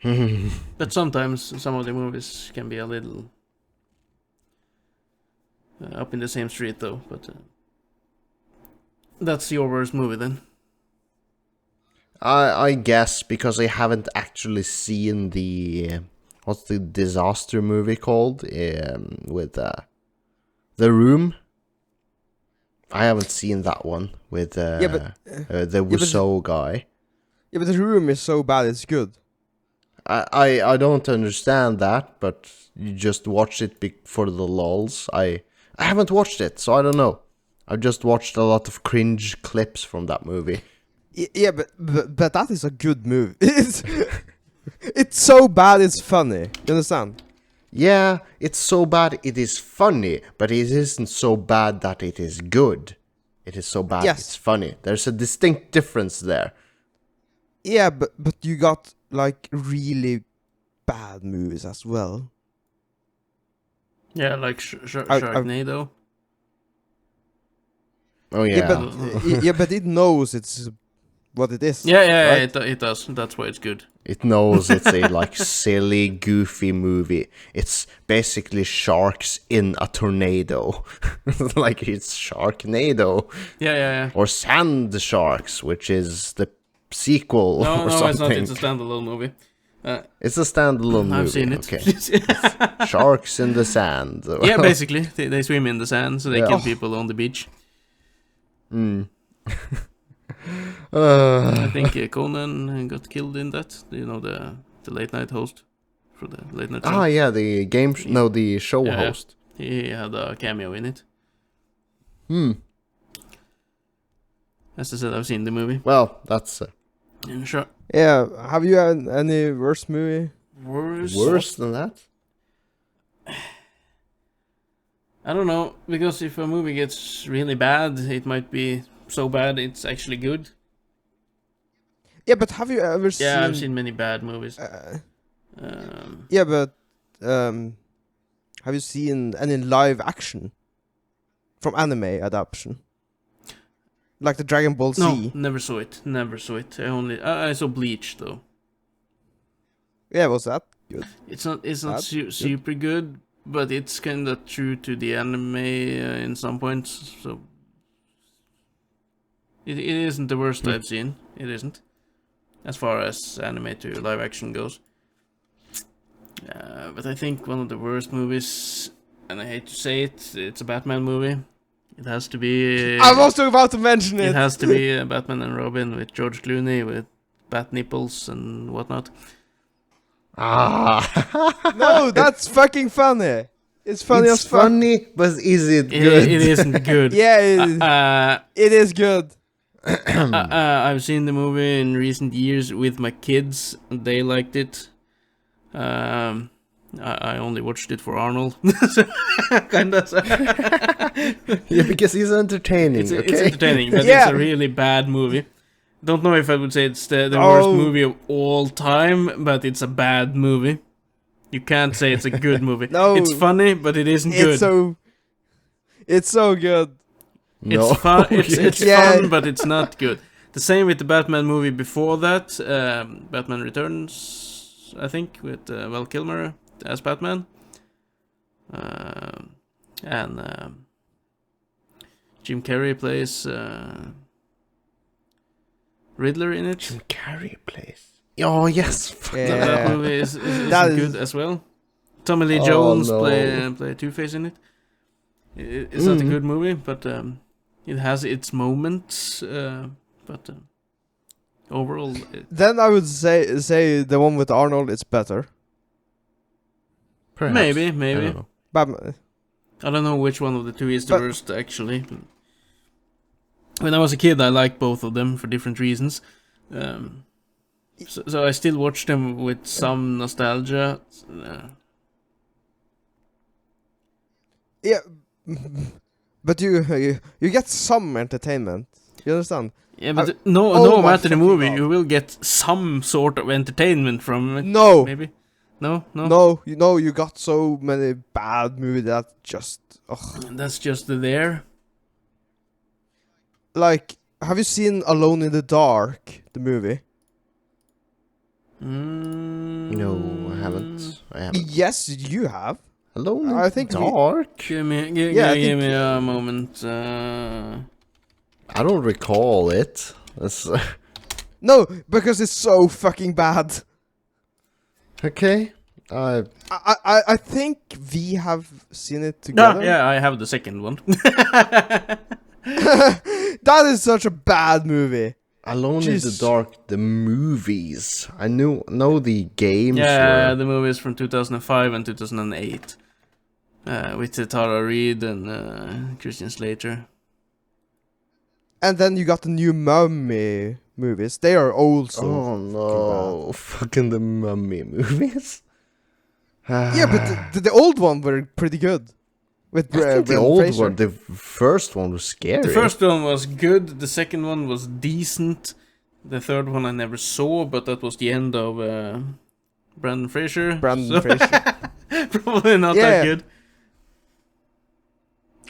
But sometimes some of the movies can be a little up in the same street, though. But that's your worst movie then. I guess because I haven't actually seen the what's the disaster movie called with The Room. I haven't seen that one with the Wiseau guy. Yeah, but The Room is so bad it's good. I don't understand that, but you just watch it for the lulz. I haven't watched it, so I don't know. I've just watched a lot of cringe clips from that movie. Yeah, but that is a good movie. It's so bad it's funny. You understand? Yeah, it's so bad it is funny, but it isn't so bad that it is good. It is so bad it's funny. There's a distinct difference there. Yeah, but you got like really bad movies as well. Yeah, like Sharknado. Oh yeah. But it knows it's what it is. Yeah, right? it does. That's why it's good. It knows it's a like silly, goofy movie. It's basically sharks in a tornado. Like it's Sharknado. Yeah. Or Sand Sharks, which is the sequel No, or something. it's not. It's a standalone movie. It's a standalone movie. I've seen it. Okay. Sharks in the sand. Yeah, basically. They swim in the sand, so they kill people on the beach. I think Conan got killed in that. You know, the late night host for the late night show. Ah, yeah, the game... the show host. He had a cameo in it. As I said, I've seen the movie. Well, that's... Sure. Yeah, have you had any worse movie? Worse than that? I don't know, because if a movie gets really bad, it might be so bad it's actually good. Yeah, but have you ever seen... Yeah, I've seen many bad movies. Yeah, but have you seen any live action from anime adaptation? Like the Dragon Ball Z? No, never saw it. I saw Bleach though. Yeah, was that good? It's not super good, but it's kind of true to the anime in some points. So it isn't the worst I've seen. It isn't, as far as anime to live action goes. But I think one of the worst movies, and I hate to say it, it's a Batman movie. It has to be... I was about to mention it! It has to be Batman and Robin with George Clooney, with bat nipples and whatnot. No, that's fucking funny! It's funny as fuck. It's funny, but is it good? It isn't good. Yeah, it is good. I've seen the movie in recent years with my kids, and they liked it. I only watched it for Arnold. Kinda. Yeah, because he's entertaining. It's entertaining, but Yeah. it's a really bad movie. Don't know if I would say it's the worst movie of all time, but it's a bad movie. You can't say it's a good movie. No. It's funny, but it isn't good. It's so good. No. It's fun. It's Yeah. fun, but it's not good. The same with the Batman movie before that, Batman Returns, I think, with Val Kilmer as Batman, and Jim Carrey plays Riddler in it. Jim Carrey plays. Oh yes. Yeah. That movie isn't That good as well. Tommy Lee Oh, Jones no. play Two-Face in it. It's not a good movie, but it has its moments. But overall, Then I would say the one with Arnold is better. Perhaps. maybe. I don't know. Batman. I don't know which one of the two is the But- worst, actually. When I was a kid, I liked both of them for different reasons. So I still watch them with some nostalgia. Yeah, but you get some entertainment. You understand? Yeah, but Oh no my matter the fucking movie, God. you will get some sort of entertainment from it. No, Maybe. No. You got so many bad movies that just... Ugh. That's just there. Like, have you seen Alone in the Dark, the movie? No, I haven't. Yes, you have. Alone in I the think Dark? Give me a moment. I don't recall it. That's No, because it's so fucking bad. okay. I think we have seen it together. Yeah, I have the second one. That is such a bad movie. Alone in the Jeez. Dark, the movies. I know the games. Yeah, were... the movies from 2005 and 2008. With Tara Reid and Christian Slater. And then you got the new Mummy movies. They are also... Oh no, fucking the Mummy movies. Yeah, but the old one were pretty good. With the Brendan old Fraser. one, the first one was scary. The first one was good, the second one was decent. The third one I never saw, but that was the end of Brendan Fraser. Brendan Fraser. Probably not Yeah. that good.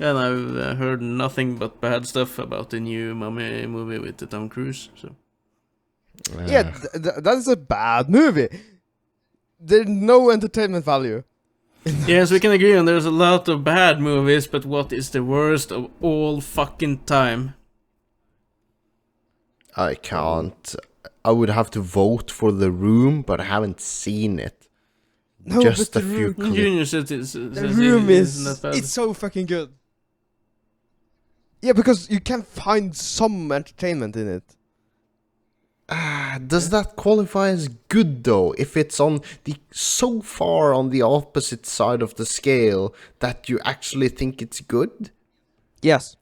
And I've heard nothing but bad stuff about the new Mummy movie with the Tom Cruise. So Yeah, that is a bad movie. There's no entertainment value. yes, we can agree on there's a lot of bad movies, but what is the worst of all fucking time? I can't. I would have to vote for The Room, but I haven't seen it. No, Just but a The few Room- clips. Junior says The Room isn't is... that bad. It's so fucking good. Yeah, because you can find some entertainment in it. Does that qualify as good though? If it's on the so far on the opposite side of the scale that you actually think it's good? Yes.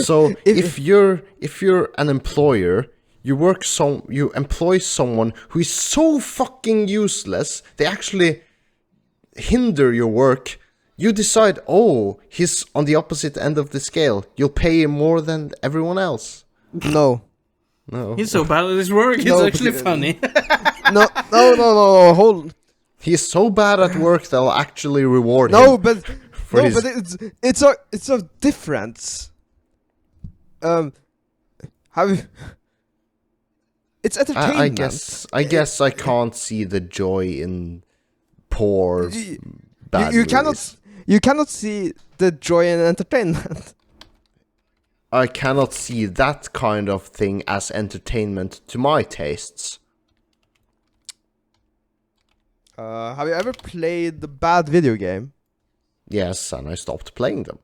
So if you're an employer, you employ someone who is so fucking useless, they actually hinder your work. You decide, oh, he's on the opposite end of the scale. You'll pay him more than everyone else. No. No. He's so bad at his work, it's No, actually but- funny. No, hold... He's so bad at work they'll actually reward No, him. but... for No, his- but it's a difference. Have you... It's entertainment. I guess I can't see the joy in poor bad movies. You cannot see the joy in entertainment. I cannot see that kind of thing as entertainment to my tastes. Have you ever played the bad video game? Yes, and I stopped playing them.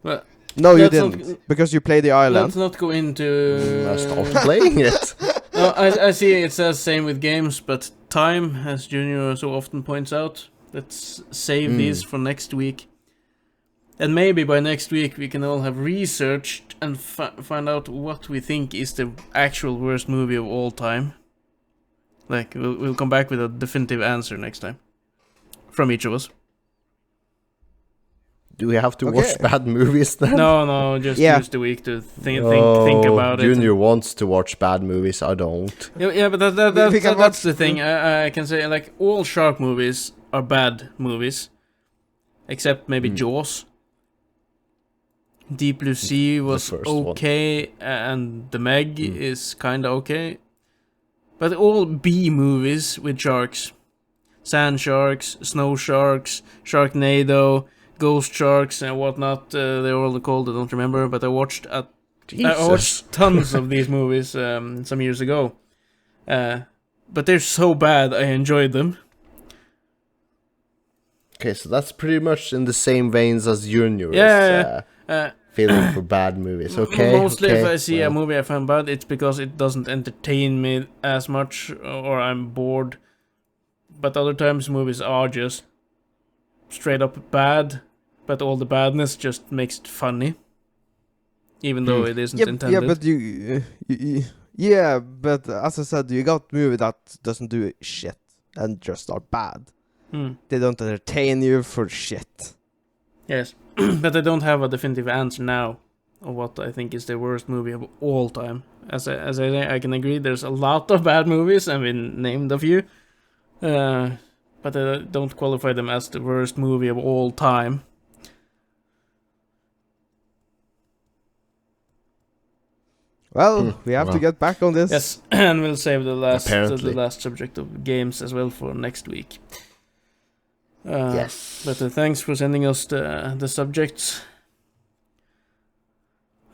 Well, No, you Let's not- didn't, because you played the island. let's not go into... I stopped playing it. No, I see it says same with games, but time, as Junior so often points out, let's save these for next week. And maybe by next week we can all have researched and find out what we think is the actual worst movie of all time. Like, we'll come back with a definitive answer next time. From each of us. Do we have to Okay. watch bad movies then? No, just Yeah. use the week to think about it. Junior wants to watch bad movies, I don't. Yeah, but We can that's watch- the thing. I can say, like, all shark movies are bad movies. Except maybe Jaws. Deep Blue Sea was first one. okay, and The Meg is kinda okay. But all B movies with sharks. Sand sharks, snow sharks, Sharknado, ghost sharks and whatnot. They're all called, I don't remember, but I watched I watched tons of these movies some years ago. But they're so bad, I enjoyed them. Okay, so that's pretty much in the same veins as Junior Yeah, is feeling for bad movies. Okay. Mostly if okay, I see well. a movie I find bad, it's because it doesn't entertain me as much, or I'm bored. But other times movies are just straight up bad, but all the badness just makes it funny. Even though it isn't intended. Yeah, but yeah, but as I said, you got movie that doesn't do shit and just are bad. They don't entertain you for shit. Yes, but I don't have a definitive answer now of what I think is the worst movie of all time. As I can agree, there's a lot of bad movies, and we named a few. but I don't qualify them as the worst movie of all time. Well, we have to get back on this. Yes, and we'll save the last Apparently. subject of games as well for next week. Yes. But thanks for sending us the subjects.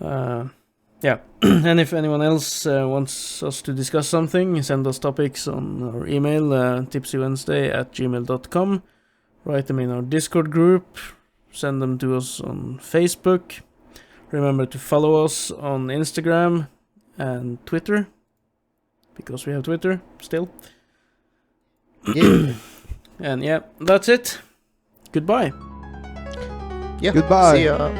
Yeah, and if anyone else wants us to discuss something, send us topics on our email, tipsywednesday@gmail.com. Write them in our Discord group. Send them to us on Facebook. Remember to follow us on Instagram and Twitter, because we have Twitter still. Yeah. And yeah, that's it. Goodbye. Yeah. Goodbye. See ya.